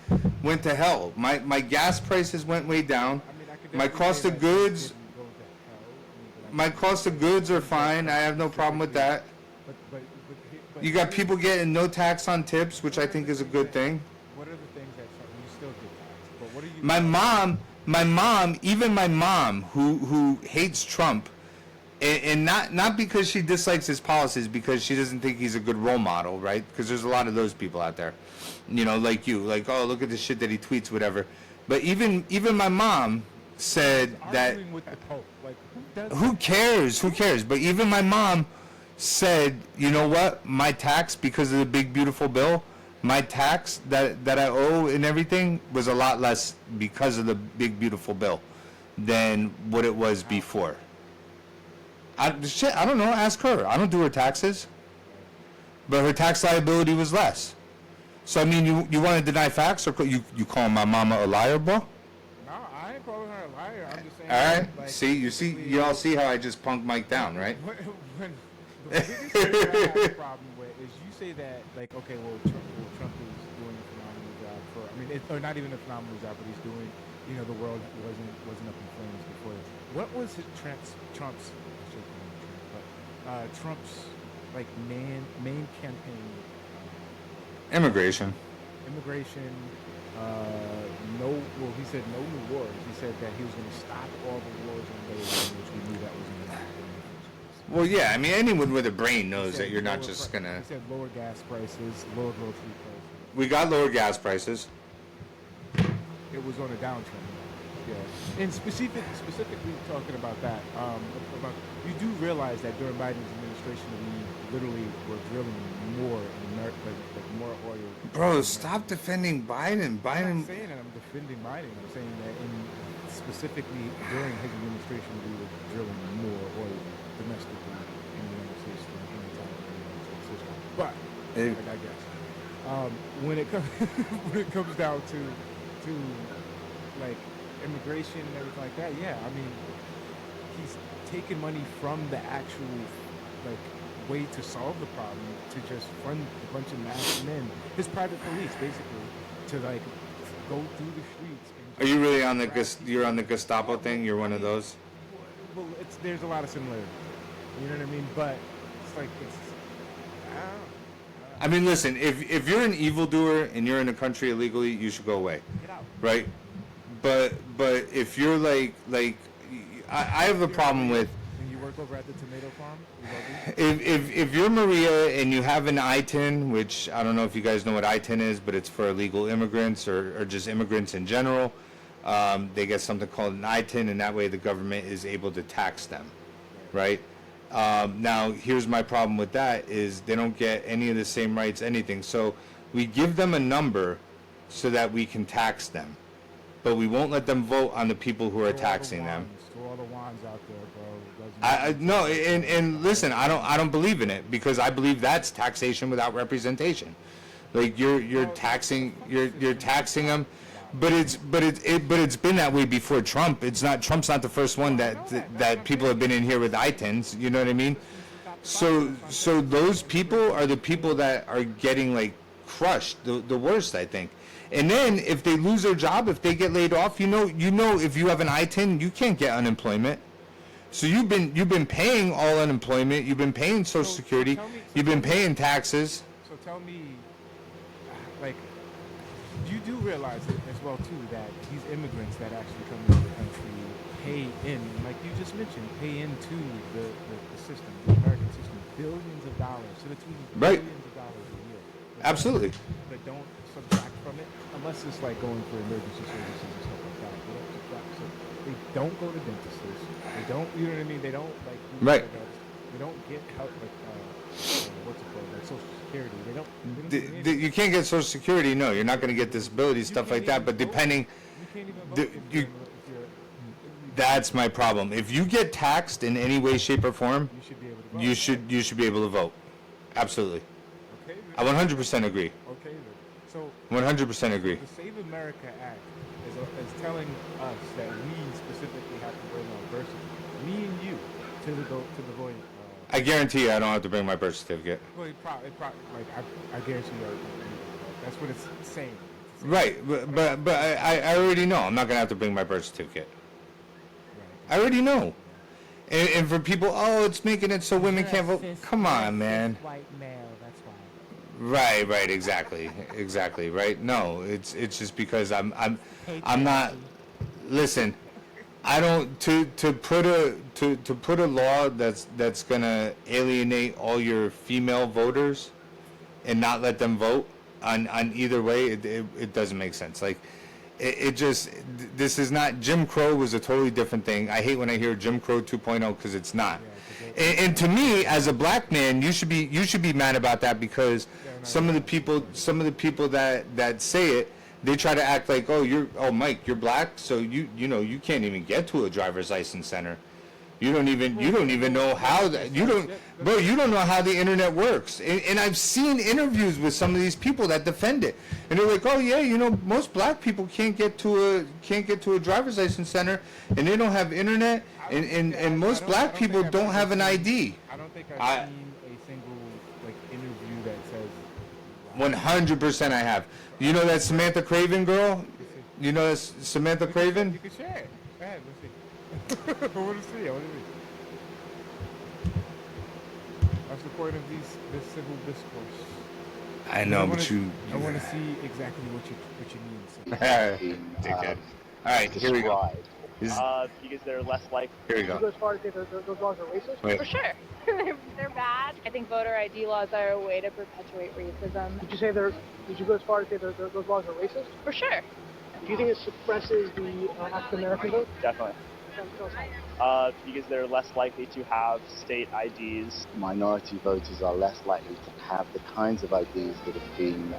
went to hell. My gas prices went way down. I mean, I could My definitely cost say of that goods. it didn't go to hell. My cost of goods are fine. I have no problem with that. But You got people getting no tax on tips, which I think is a good thing. What are the things that you still get taxed? But what are you? My mom, even my mom, who hates Trump, and not because she dislikes his policies, because she doesn't think he's a good role model, right? Because there's a lot of those people out there, you know, like you, like, oh, look at the shit that he tweets, whatever. But even my mom said that. Arguing with the Pope. Like, who does Who cares? Who cares? But even my mom said, you know what? My tax, because of the big beautiful bill, my tax that I owe and everything was a lot less because of the big beautiful bill than what it was before. I don't know. Ask her. I don't do her taxes, but her tax liability was less. So I mean, you want to deny facts, or you call my mama a liar, bro? No, I ain't calling her a liar. I'm just saying. All right. Like, You all see how I just punked Mike down, right? When the biggest thing that I have a problem with is you say that, like, okay, well, Trump is doing a phenomenal job for. I mean, or not even a phenomenal job, but he's doing. You know, the world wasn't up in flames before. What was Trump's like main campaign? Immigration. Immigration. He said no new wars. He said that he was going to stop all the wars in the way, which we knew that was going to happen. Well, yeah. I mean, anyone with a brain knows that you're not lower just He gonna. said lower gas prices, lower grocery prices. We got lower gas prices. It was on a downtrend. Yeah, and specifically talking about that, you do realize that during Biden's administration, we literally were drilling more in America, like more oil. Bro, stop defending Biden. I'm Biden. not saying that I'm defending Biden. I'm saying that specifically during his administration, we were drilling more oil domestically in the United States than any time in the United States history. But I guess when it comes down to like immigration and everything like that, yeah, I mean, he's taking money from the actual like way to solve the problem to just fund a bunch of masked men, his private police, basically, to like go through the streets. And Are you really on the harass you're on the people. Gestapo thing? You're one of those. Well, there's a lot of similarities. You know what I mean? But it's like I don't know. I mean, listen, if you're an evildoer and you're in a country illegally, you should go away, Get out. right? But if you're like I have a problem with And you work over at the tomato farm? You love it? if you're Maria and you have an ITIN, which I don't know if you guys know what ITIN is, but it's for illegal immigrants or just immigrants in general. They get something called an ITIN, and that way the government is able to tax them, right? Now, here's my problem with that is they don't get any of the same rights, anything. So we give them a number so that we can tax them, but we won't let them vote on the people who are Throw all the taxing them. wands, throw all the wands out there, bro. Doesn't I no, and listen, I don't believe in it because I believe that's taxation without representation. Like you're taxing them, but it's been that way before Trump. Trump's not the first one that people have been in here with ITINs. You know what I mean? So those people are the people that are getting like crushed the worst, I think. And then if they lose their job, if they get laid off, you know if you have an ITIN, you can't get unemployment. So you've been paying all unemployment, you've been paying Social Security, you've been paying taxes. So tell me, like, you do realize it as well too that these immigrants that actually come into the country pay in, like you just mentioned, pay into the system, the American system, billions of dollars, to the tune of Right. billions of dollars a year. Absolutely. But don't subtract from it unless it's like going for emergency services and stuff like that. They don't subtract. So they don't go to dentists. They don't, you know what I mean? They don't like do Right. They don't get help like what's it called, like Social Security. They don't do anything. You can't get Social Security. No, you're not going to get disability stuff like that. But depending, You can't even vote the- if you- you're that's my problem. If you get taxed in any way, shape, or form, you should be able to vote. you should be able to vote. Absolutely, Okay. I 100% agree. Okay. Then. So 100% agree. the Save America Act is telling us that we specifically have to bring our birth certificate, me and you, to the voting. I guarantee you, I don't have to bring my birth certificate. Well, like I guarantee you, that's what it's saying. Right, but I already know I'm not going to have to bring my birth certificate. I already know. And for people, oh, it's making it so women can't vote. Come on, man. White male, that's why. Right, exactly, right. No, it's just because I'm not. Listen, I don't to put a law that's gonna alienate all your female voters and not let them vote on either way. It doesn't make sense. Like it just this is not. Jim Crow was a totally different thing. I hate when I hear Jim Crow 2.0 because it's not. And to me, as a black man, you should be mad about that because some of the people that say it, they try to act like, oh Mike, you're black, so you can't even get to a driver's license center. You don't even know how that you don't know how the internet works. And I've seen interviews with some of these people that defend it, and they're like, oh yeah, most black people can't get to a driver's license center, and they don't have internet, and most black people don't have an ID. I don't think I've seen a single like interview that says 100% I have. You know that Samantha Craven girl? You know that Samantha Craven? you can share it. Go ahead, let's see. I want to see. I'm supportive of this civil discourse. I know, but you. I want to see exactly what you mean. Dickhead. All right, here we go. Because they're less likely. Here we You go go. as far as say those laws are racist? Wait. For sure. They're bad. I think voter ID laws are a way to perpetuate racism. Did you go as far as say those laws are racist? For sure. Do you think it suppresses the African American vote? Definitely. Tell us how. Because they're less likely to have state IDs. Minority voters are less likely to have the kinds of IDs that have been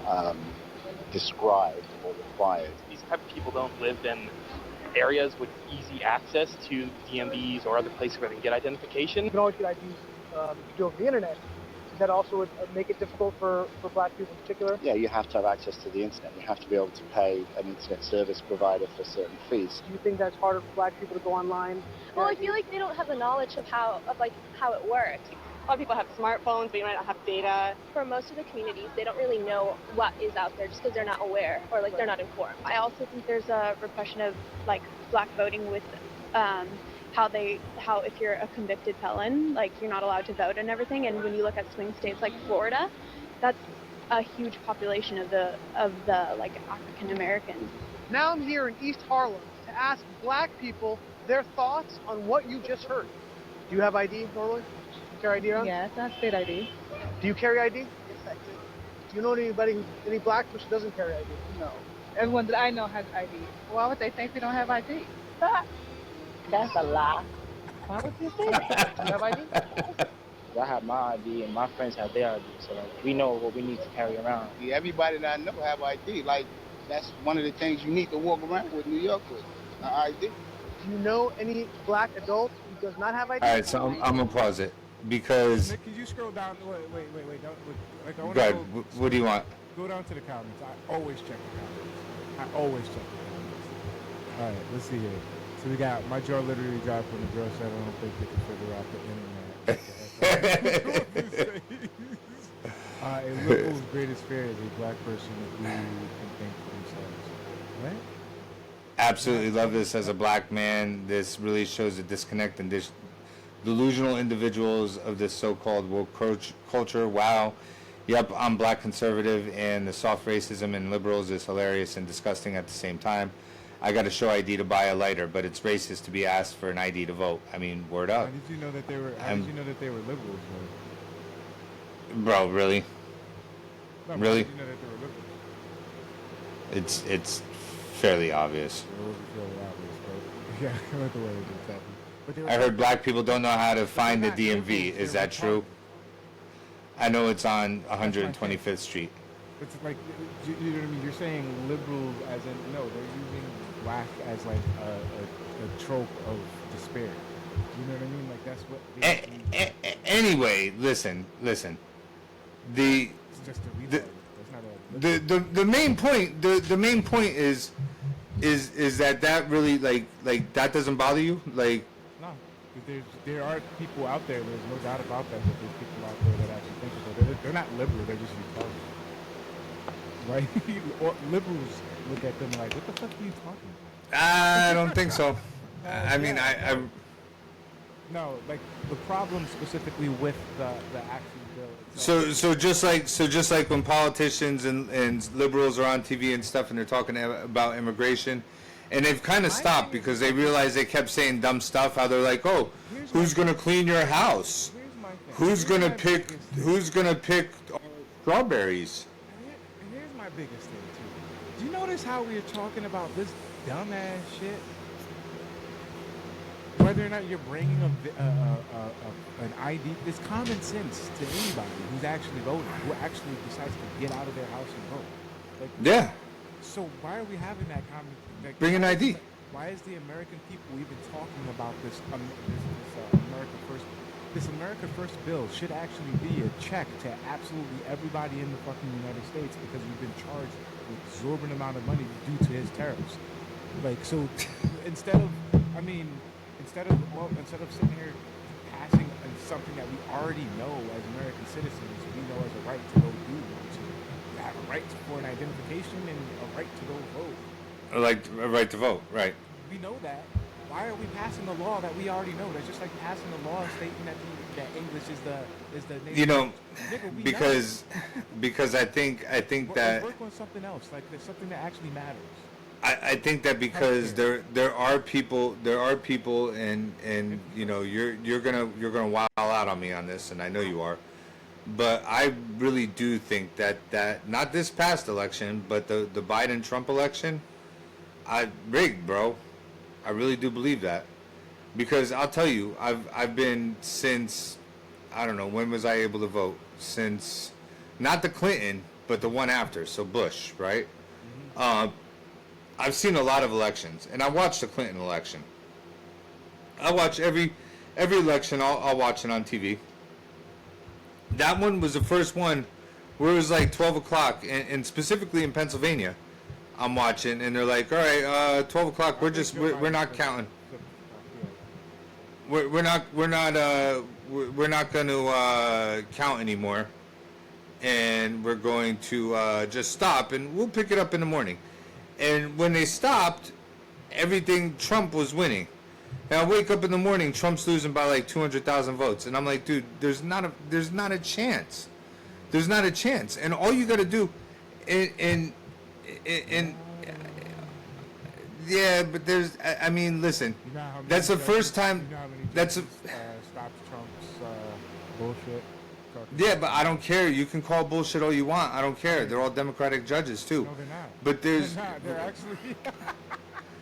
described or required. These type of people don't live in areas with easy access to DMVs or other places where they can get identification. You can always get IDs if you do over the internet. Does that also would make it difficult for black people in particular? Yeah, you have to have access to the internet. You have to be able to pay an internet service provider for certain fees. Do you think that's harder for black people to go online? Well, I feel like they don't have the knowledge of how it works. A lot of people have smartphones, but you might not have data. For most of the communities, they don't really know what is out there just because they're not aware or like they're not informed. I also think there's a repression of like black voting with how if you're a convicted felon, like you're not allowed to vote and everything. And when you look at swing states like Florida, that's a huge population of the like African Americans. Now I'm here in East Harlem to ask black people their thoughts on what you just heard. Do you have ID normally? Carry ID around? Yes, that's state ID. Do you carry ID? Yes, I do. Do you know any black person who doesn't carry ID? No. Everyone that I know has ID. Why would they think we don't have ID? That's a lie. Why would you say that? Do you have ID? I have my ID and my friends have their ID, so like, we know what we need to carry around. Yeah, everybody that I know have ID. Like, that's one of the things you need to walk around with New York with, an ID. Do you know any black adult who does not have ID? All right, so I'm gonna pause it because. Nick, could you scroll down? Wait. Like, I Go ahead. What do you want? Go down to the comments. I always check the comments. All right, let's see here. So we got my jaw literally dropped when the girl said, "I don't think they can figure out the internet." A liberal's greatest fear is a black person who can think for themselves. What? Absolutely love this as a black man. This really shows the disconnect and delusional individuals of this so-called woke culture. Wow. Yep, I'm black conservative, and the soft racism in liberals is hilarious and disgusting at the same time. I got to show ID to buy a lighter, but it's racist to be asked for an ID to vote. I mean, word up. How did you know that they were? How did you know that they were liberals? Bro, really? No, Really? How did you know that they were liberals? It's fairly obvious. It wasn't fairly obvious, but yeah, I like the way it did that. But they were I heard black people don't know how to find the DMV. Is that true? I know it's on 125th Street. It's like, you know what I mean? You're saying liberals as in, no, they're using black as like a trope of despair. You know what I mean? Like that's what. Anyway, listen. It's just a retard. That's not a. The main point is that really like that doesn't bother you? Like No, there are people out there. There's no doubt about that. That there's people out there that actually think that they're not liberal. They're just retarded. Right? Or liberals look at them like, what the fuck are you talking about? I don't think so. I mean, I no, like the problem specifically with the actual bill itself. So just like when politicians and liberals are on TV and stuff and they're talking about immigration, and they've kind of stopped because they realized they kept saying dumb stuff. How they're like, oh, who's gonna clean your house? Who's gonna pick strawberries? Here's my biggest thing too. Do you notice how we're talking about this dumbass shit? Whether or not you're bringing an ID, it's common sense to anybody who's actually voting, who actually decides to get out of their house and vote. Like, Yeah. So why are we having that common? Like, Bring an ID. Why is the American people even talking about this America First? This America First bill should actually be a check to absolutely everybody in the fucking United States because we've been charged with exorbitant amount of money due to his tariffs. Like, so instead of sitting here passing something that we already know as American citizens, we know as a right to go do, which is have a right for an identification and a right to go vote. Like a right to vote, right? We know that. Why are we passing a law that we already know? That's just like passing a law stating that English is the native. You know, Nigga, we because I think that work on something else. Like there's something that actually matters. I think that because there are people and you know you're gonna wild out on me on this, and I know you are, but I really do think that not this past election, but the Biden-Trump election, I rigged, bro. I really do believe that, because I'll tell you, I've been since, I don't know, when was I able to vote? Since not the Clinton, but the one after, so Bush, right? I've seen a lot of elections, and I watched the Clinton election. I watch every election. I'll watch it on TV. That one was the first one where it was like 12 o'clock, and specifically in Pennsylvania, I'm watching, and they're like, all right, 12 o'clock, we're not counting. We're not we're not going to count anymore, and we're going to just stop, and we'll pick it up in the morning. And when they stopped, everything, Trump was winning. And I wake up in the morning, Trump's losing by like 200,000 votes, and I'm like, dude, there's not a chance. There's not a chance. And all you got to do, and yeah, but there's, I mean, listen, You know how many that's the judges- first time. You know how many That's judges, stops Trump's bullshit. Talking Yeah, about- but I don't care. You can call bullshit all you want. I don't care. They're all Democratic judges too. No, they're not. But there's They're not. They're actually.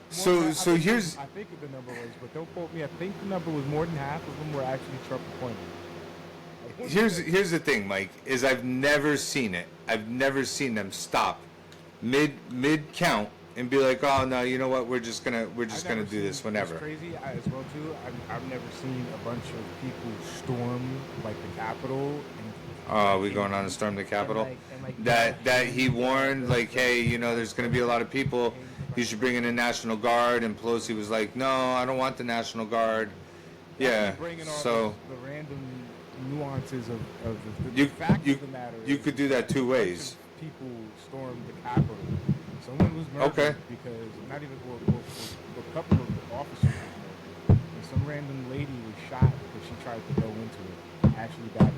so More than- so I think here's I think the number was, but don't quote me. I think the number was more than half of them were actually Trump appointed. here's the thing, Mike, is I've never seen it. I've never seen them stop mid count and be like, oh no, you know what? We're just gonna I've do never this seen- whenever. It's crazy as well too. I've never seen a bunch of people storm like the Capitol. Oh, we going on to storm the Capitol? like, That he warned, like, hey, you know, there's going to be a lot of people. You should bring in the National Guard. And Pelosi was like, no, I don't want the National Guard. Yeah. Bringing all So the random nuances of the you fact of the matter. you is could do that two a bunch ways. of people stormed the Capitol. Someone was murdered Okay. because not even a couple of officers were murdered. And some random lady was shot because she tried to go into it. Ashley Babbitt.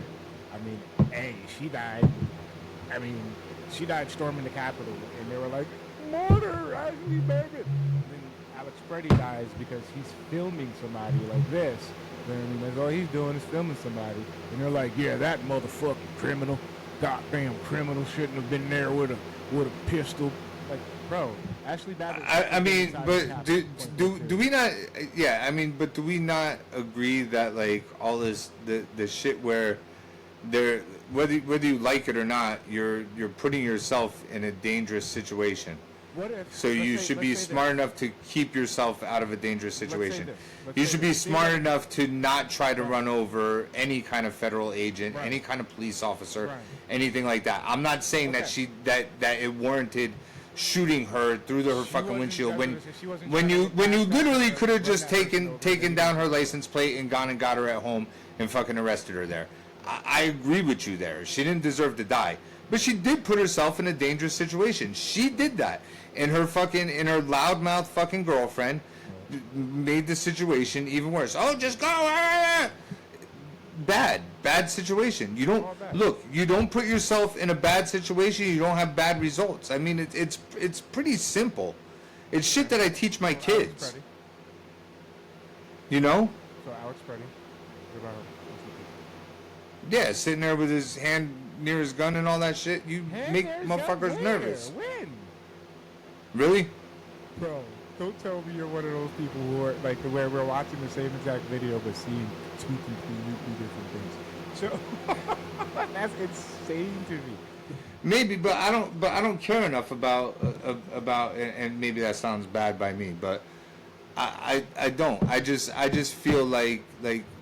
I mean, hey, she died. I mean, she died storming the Capitol, and they were like, murder, Ashley Babbitt. And then Alex Preddy dies because he's filming somebody like this. You know what I mean? That's all he's doing is filming somebody. And they're like, yeah, that motherfucking criminal, goddamn criminal shouldn't have been there with a pistol. Like, bro, Ashley Babbitt. I mean, but do we not? Yeah, I mean, but do we not agree that like all this the shit where there whether you like it or not, you're putting yourself in a dangerous situation. What if? So you should be smart enough to keep yourself out of a dangerous situation. You should be this. smart enough to not try to run over any kind of federal agent, any kind of police officer, anything like that. I'm not saying that that it warranted shooting her through her fucking windshield when you literally could have just taken down her license plate and gone and got her at home and fucking arrested her there. I agree with you there. She didn't deserve to die. But she did put herself in a dangerous situation. She did that. And her loudmouth fucking girlfriend made the situation even worse. Oh, just go. Bad situation. You don't put yourself in a bad situation, you don't have bad results. I mean, it's pretty simple. It's shit that I teach my kids. You know? So Alex Preddy. What about her? Yeah, sitting there with his hand near his gun and all that shit, you make motherfuckers nervous. When? Really? Bro, don't tell me you're one of those people who are like where we're watching the same exact video but seeing two completely different things. So that's insane to me. Maybe, but I don't care enough about and maybe that sounds bad by me, but I don't. I just feel like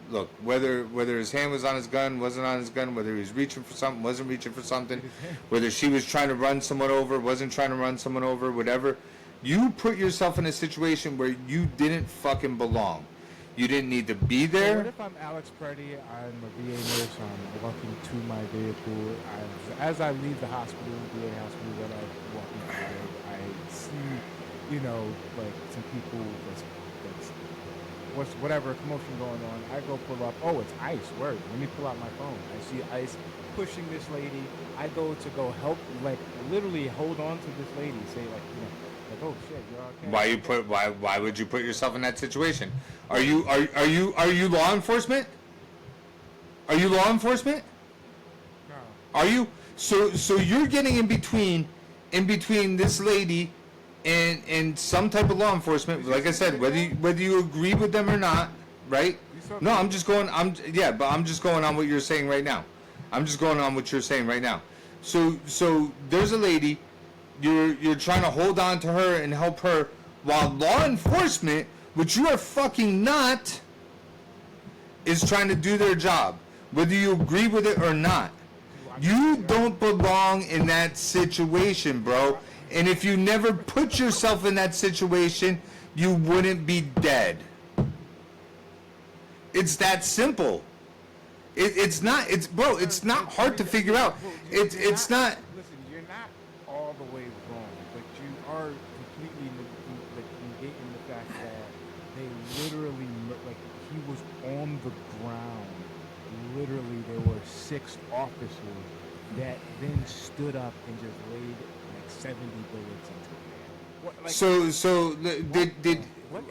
look, whether his hand was on his gun, wasn't on his gun, whether he was reaching for something, wasn't reaching for something, whether she was trying to run someone over, wasn't trying to run someone over, whatever, you put yourself in a situation where you didn't fucking belong. You didn't need to be So there. what if I'm Alex Preddy, I'm a VA nurse, I'm walking to my vehicle, as I leave the hospital, VA hospital, when I'm walking through, I see, like some people that's whatever commotion going on. I go pull up. Oh, it's ICE. Word. Let me pull out my phone. I see ICE pushing this lady. I go help, like literally hold on to this lady. Say like oh shit, you're okay. Why would you put yourself in that situation? Are you law enforcement? Are you law enforcement? No. Are you? So you're getting in between this lady and some type of law enforcement, like I said, whether you agree with them or not, right? No, I'm just going on what you're saying right now. So there's a lady, you're trying to hold on to her and help her, while law enforcement, which you are fucking not, is trying to do their job, whether you agree with it or not. You don't belong in that situation, bro. And if you never put yourself in that situation, you wouldn't be dead. It's that simple. It's not. It's bro. It's not hard to figure out. It's not. Listen, you're not all the way wrong, but you are completely negating the fact that they literally, like, he was on the ground. Literally, there were 6 officers that then stood up and just laid like 70 bullets into him. What, like, So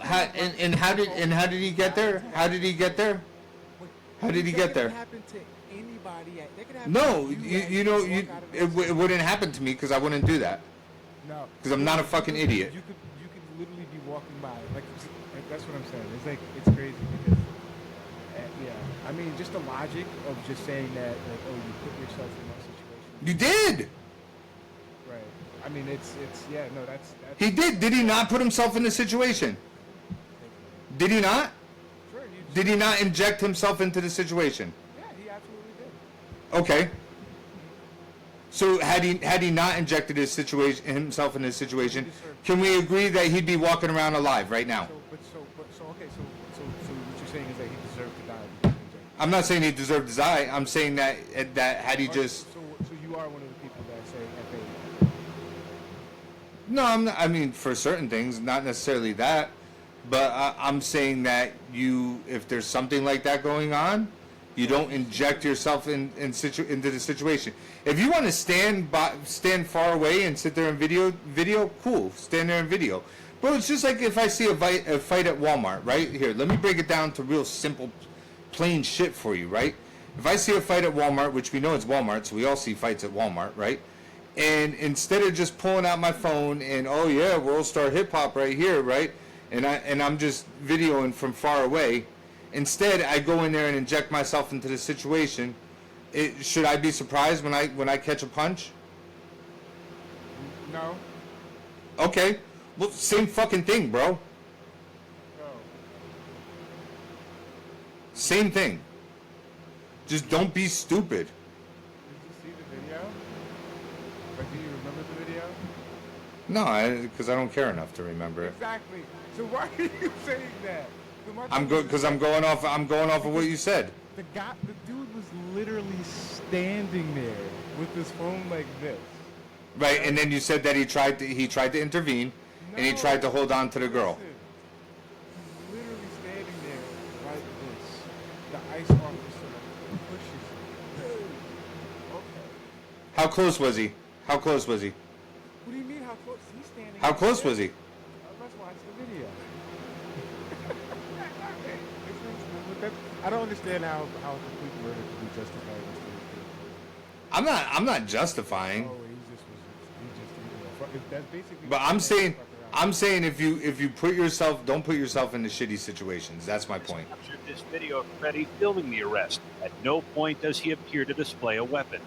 how did he get there? How did he get there? How did he get there? Happen to anybody that could happen No, to it wouldn't happen to me because I wouldn't do that. No, because I'm not a fucking idiot. You could literally be walking by, like that's what I'm saying. It's like it's crazy because yeah, I mean just the logic of just saying that, like, oh, you put yourself in that situation. You did. Right. I mean it's yeah, no, that's He did. Did he not put himself in the situation? Did he not? Sure, Did he not inject himself into the situation? Yeah, he absolutely did. Okay. So had he not injected himself in this situation, can we agree that he'd be walking around alive right now? So what you're saying is that he deserved to die. I'm not saying he deserved to die. I'm saying that had he just. So you are one of the people that say FA. No, I'm not, I mean, for certain things, not necessarily that, but I'm saying that if there's something like that going on, you don't inject yourself into the situation. If you want to stand far away and sit there and video, cool, stand there and video. Bro, it's just like if I see a fight at Walmart, right? Here, let me break it down to real simple, plain shit for you, right? If I see a fight at Walmart, which we know it's Walmart, so we all see fights at Walmart, right? And instead of just pulling out my phone and, oh yeah, World Star Hip Hop right here, right? And I'm just videoing from far away. Instead, I go in there and inject myself into the situation. Should I be surprised when I catch a punch? No. Okay. Well, same fucking thing, bro. No. Same thing. Just don't be stupid. Did you see the video? Like, do you remember the video? No, because I don't care enough to remember it. Exactly. So why are you saying that? I'm good because I'm going off of what you said. The dude was literally standing there with his phone like this. Right, and then you said that he tried to intervene, and he tried to hold on to the girl. Listen, he's literally standing there like this. The ICE officer pushes him. Okay. How close was he? How close was he? What do you mean how close? He's standing. How close was he? Let's watch the video. I don't understand how a complete murder can be justified. I'm not justifying. Oh, that's basically. But I'm saying if you don't put yourself into shitty situations. That's my point. Captured this video of Freddie filming the arrest. At no point does he appear to display a weapon.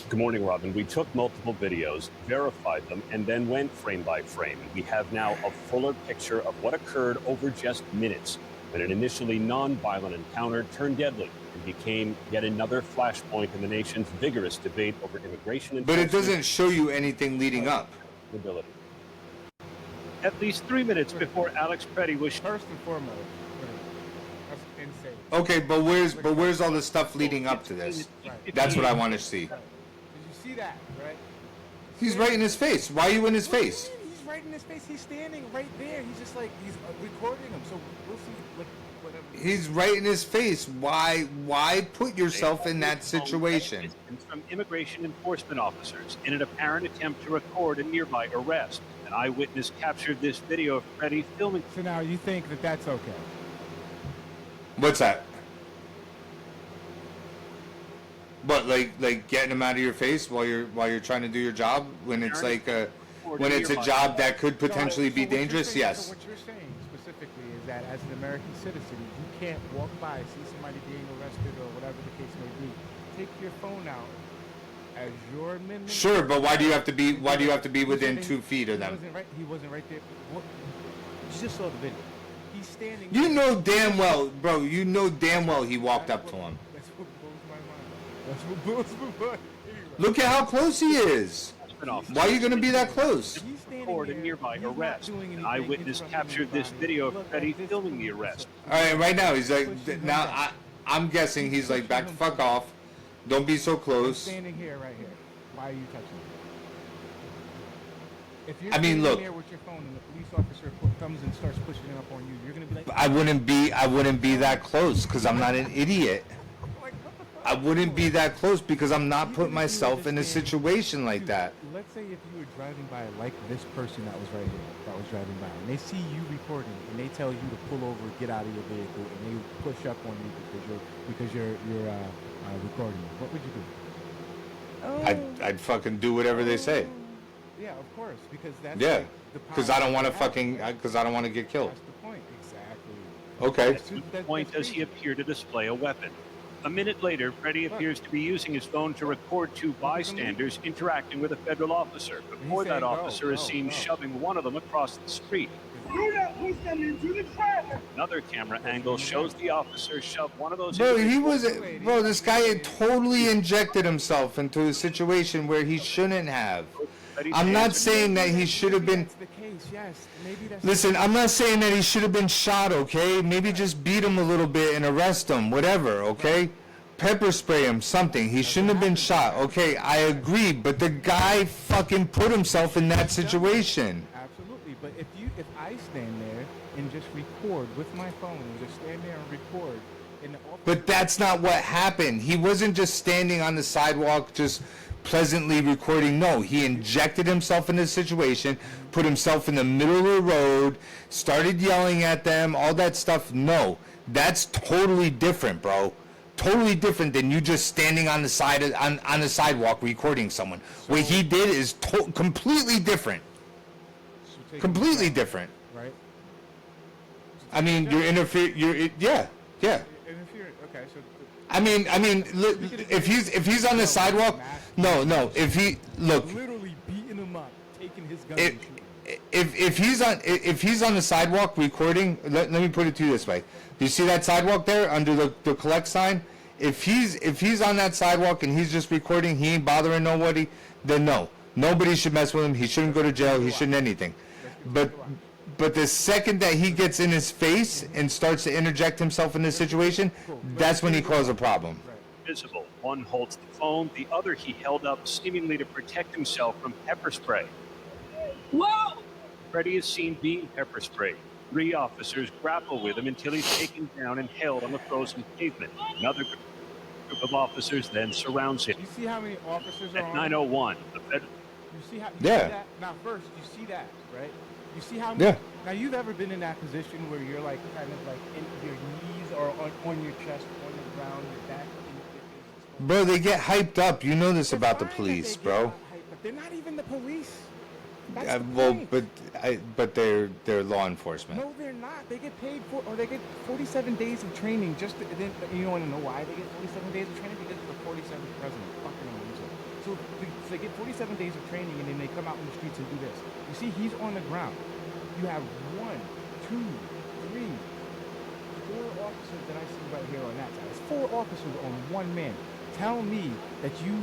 Good morning, Robin. We took multiple videos, verified them, and then went frame by frame. We have now a fuller picture of what occurred over just minutes when an initially non-violent encounter turned deadly and became yet another flashpoint in the nation's vigorous debate over immigration. But it doesn't show you anything leading up. Mobility. At least 3 minutes before Alex Petty was first and foremost. That's insane. Okay, but where's all the stuff leading up to this? That's what I want to see. Did you see that, right? He's right in his face. Why are you in his face? He's right in his face. He's standing right there. He's just like, he's recording him. So we'll see whatever. He's right in his face. Why put yourself in that situation? From immigration enforcement officers in an apparent attempt to record a nearby arrest. An eyewitness captured this video of Freddie filming. So now you think that that's okay? What's that? What, like getting him out of your face while you're trying to do your job when it's like when it's a job that could potentially be dangerous? Yes. So what you're saying specifically is that as an American citizen, you can't walk by, see somebody being arrested or whatever the case may be, take your phone out as your amendment. Sure, but why do you have to be within 2 feet of them? He wasn't right there. You just saw the video. He's standing. You know damn well, bro. You know damn well he walked up to him. That's what blows my mind. That's what blows my mind. Look at how close he is. Why are you going to be that close? Record a nearby arrest. An eyewitness captured this video of Freddie filming the arrest. All right, right now he's like, now I'm guessing he's like, back the fuck off. Don't be so I'm close. standing here, right here. Why are you touching me? If you're I mean, standing look. there with your phone and the police officer comes and starts pushing it up on you, you're gonna be like, I wouldn't be that close because I'm not an idiot. I wouldn't be that close because I'm not putting myself in a situation like that. Let's say if you were driving by like this person that was right here, that was driving by, and they see you recording, and they tell you to pull over, get out of your vehicle, and they push up on you because you're recording. What would you do? I'd fucking do whatever they say. Yeah, of course, because that's Yeah, like the because I power don't want to they have. because I don't want to get killed. That's the point, exactly. Okay. At no point does he appear to display a weapon. A minute later, Freddie appears to be using his phone to record two bystanders interacting with a federal officer before that officer is seen shoving one of them across the street. Do not push them into the traffic. Another camera angle shows the officer shove one of those Bro, individuals. this guy had totally injected himself into a situation where he shouldn't have. I'm not saying that he should have been. Listen, I'm not saying that he should have been shot, okay? Maybe just beat him a little bit and arrest him, whatever, okay? Pepper spray him, something. He shouldn't have been shot, okay? I agree, but the guy fucking put himself in that situation. Absolutely, but if I stand there and just record with my phone, and just stand there and record, and the officer But that's not what happened. He wasn't just standing on the sidewalk just pleasantly recording. No, he injected himself in the situation, put himself in the middle of the road, started yelling at them, all that stuff. No, that's totally different, bro. Totally different than you just standing on the side on the sidewalk recording someone. What he did is completely different. Completely different. right? I mean, yeah. Interfere. Okay, so I mean, if he's on the sidewalk, no. If he look, literally beating him up, taking his gun. if he's on the sidewalk recording, let me put it to you this way: do you see that sidewalk there under the collect sign? If he's on that sidewalk and he's just recording, he ain't bothering nobody. Then no, nobody should mess with him. He shouldn't go to jail. He shouldn't anything. But the second that he gets in his face and starts to interject himself in this situation, that's when he causes a problem. Visible. One holds the phone, the other he held up seemingly to protect himself from pepper spray. Whoa! Freddie is seen being pepper sprayed. 3 officers grapple with him until he's taken down and held on the frozen pavement. Another group of officers then surrounds him. You see how many officers are At on? 9:01, the fed- You see how? Yeah. See that? Now, first, you see that, right? You see how? Yeah. Now, you've ever been in that position where you're like, kind of like, in your knees are on your chest, on the ground, your back. Bro, they get hyped up. You know this about the police, bro. But they're not even the police. That's the Well, point. but they're law enforcement. No, they're not. They get paid for, or they get 47 days of training. Just to, then you want to know why they get 47 days of training? Because it's the 47th president. Fucking amazing. So they get 47 days of training, and then they come out in the streets and do this. You see, he's on the ground. You have 1, 2, 3, 4 officers that I see right here on that side. It's 4 officers on 1 man. Tell me that you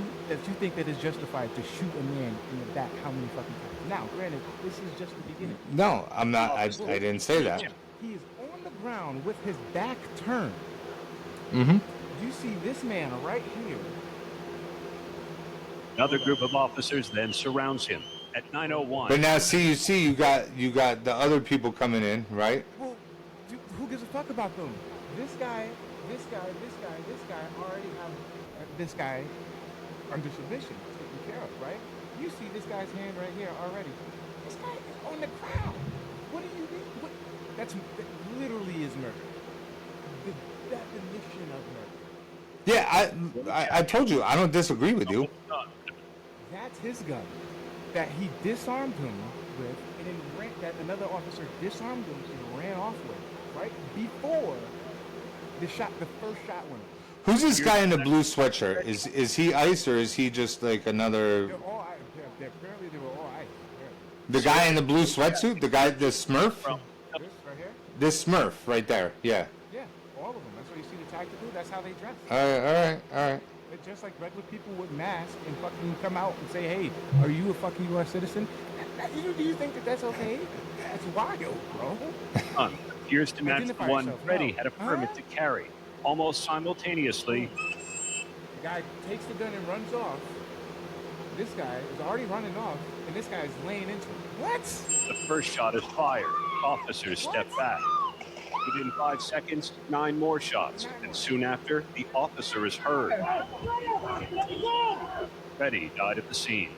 think that it's justified to shoot a man in the back how many fucking times? Now, granted, this is just the beginning. No, I'm not. I didn't say that. He is on the ground with his back turned. Mm-hmm. You see this man right here. Another group of officers then surrounds him. At 9:01. But now, you got the other people coming in, right? Well, who gives a fuck about them? This guy already have this guy under submission, taken care of, right? You see this guy's hand right here already. This guy is on the ground. What do you mean? That literally is murder. The definition of murder. Yeah, I told you, I don't disagree with you. That's his gun that he disarmed him with, and then that another officer disarmed him and ran off with, right before the first shot went off. Who's this guy in the blue sweatshirt? Is he ICE or is he just like another? They're all ICE. Apparently they were all ICE. The guy in the blue sweatsuit, the Smurf. This right here. This Smurf right there. Yeah. Yeah, all of them. That's what you see the tactical. That's how they dress. All right. They're just like regular people with masks and fucking come out and say, "Hey, are you a fucking U.S. citizen?" Do you think that that's okay? That's wild, bro. Appears to match the one Freddie had a permit to carry. Almost simultaneously, The guy takes the gun and runs off. This guy is already running off, and this guy is laying into him. What? the first shot is fired. Officers step back. Within 5 seconds, 9 more shots, and soon after, the officer is heard. Freddie died at the scene.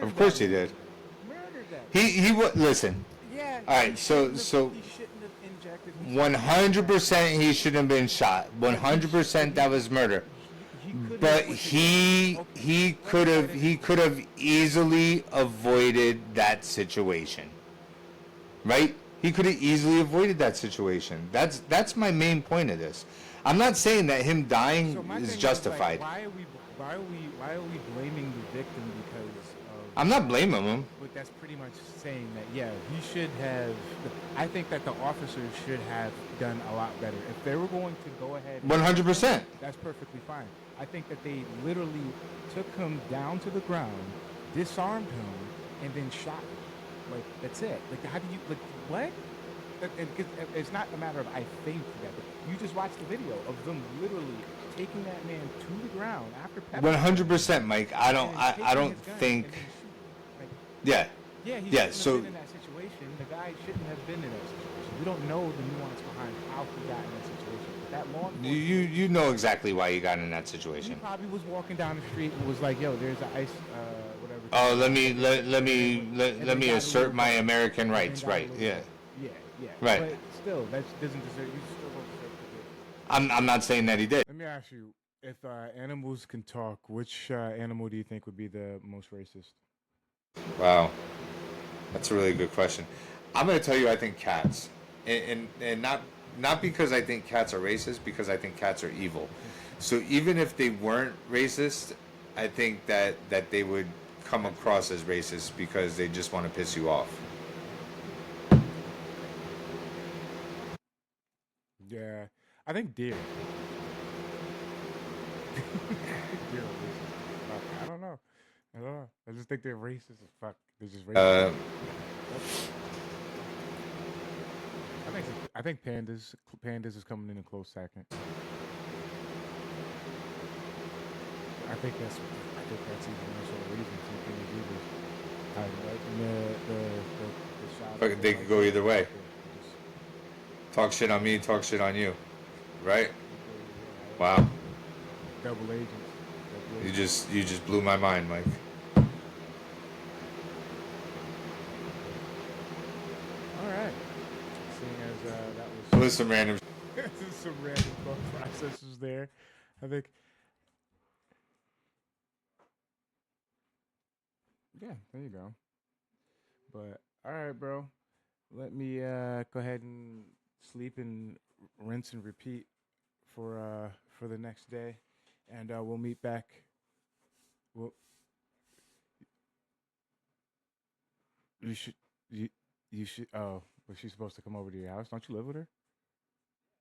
Of course he did. He would listen. Yeah. All right, so he shouldn't have injected himself. 100% he shouldn't have been shot. 100% that was murder. But he could have easily avoided that situation. Right? He could have easily avoided that situation. That's my main point of this. I'm not saying that him dying So my is thing justified. Why are we blaming the victim because of? I'm not blaming him. But that's pretty much saying that he should have. I think that the officers should have done a lot better. If they were going to go ahead, 100%. that's perfectly fine. I think that they literally took him down to the ground, disarmed him, and then shot him. Like that's it. Like how do you like what? It's not a matter of I think that. You just watch the video of them literally taking that man to the ground after pepper. 100%, Mike. I don't think. Yeah. Yeah, he shouldn't So have been in that situation. The guy shouldn't have been in that situation. We don't know the nuance behind how he got in that situation. But that law enforcement, you know exactly why he got in that he situation. probably was walking down the street and was like, "Yo, there's an ice, whatever." Oh, let me assert my American rights. Right. Yeah. Yeah. Right. But still, that doesn't deserve. You still don't deserve to get. I'm not saying that he did. Let me ask you: if animals can talk, which animal do you think would be the most racist? Wow, that's a really good question. I'm going to tell you, I think cats, and not because I think cats are racist, because I think cats are evil. So even if they weren't racist, I think that they would come across as racist because they just want to piss you off. Yeah, I think deer. Deer are racist. Fuck, I don't know. I just think they're racist as fuck. They're just racist. I think pandas is coming in a close second. I think that's even more so a reason to think the shot. They could go either way. Talk shit on me, talk shit on you, right? Wow. Double agents. You just blew my mind, Mike. All right. Seeing as that was Some random. some random thought processes there. I think. Yeah, there you go. But all right, bro. Let me go ahead and sleep and rinse and repeat for the next day, and we'll meet back. You should. Oh, was she supposed to come over to your house? Don't you live with her?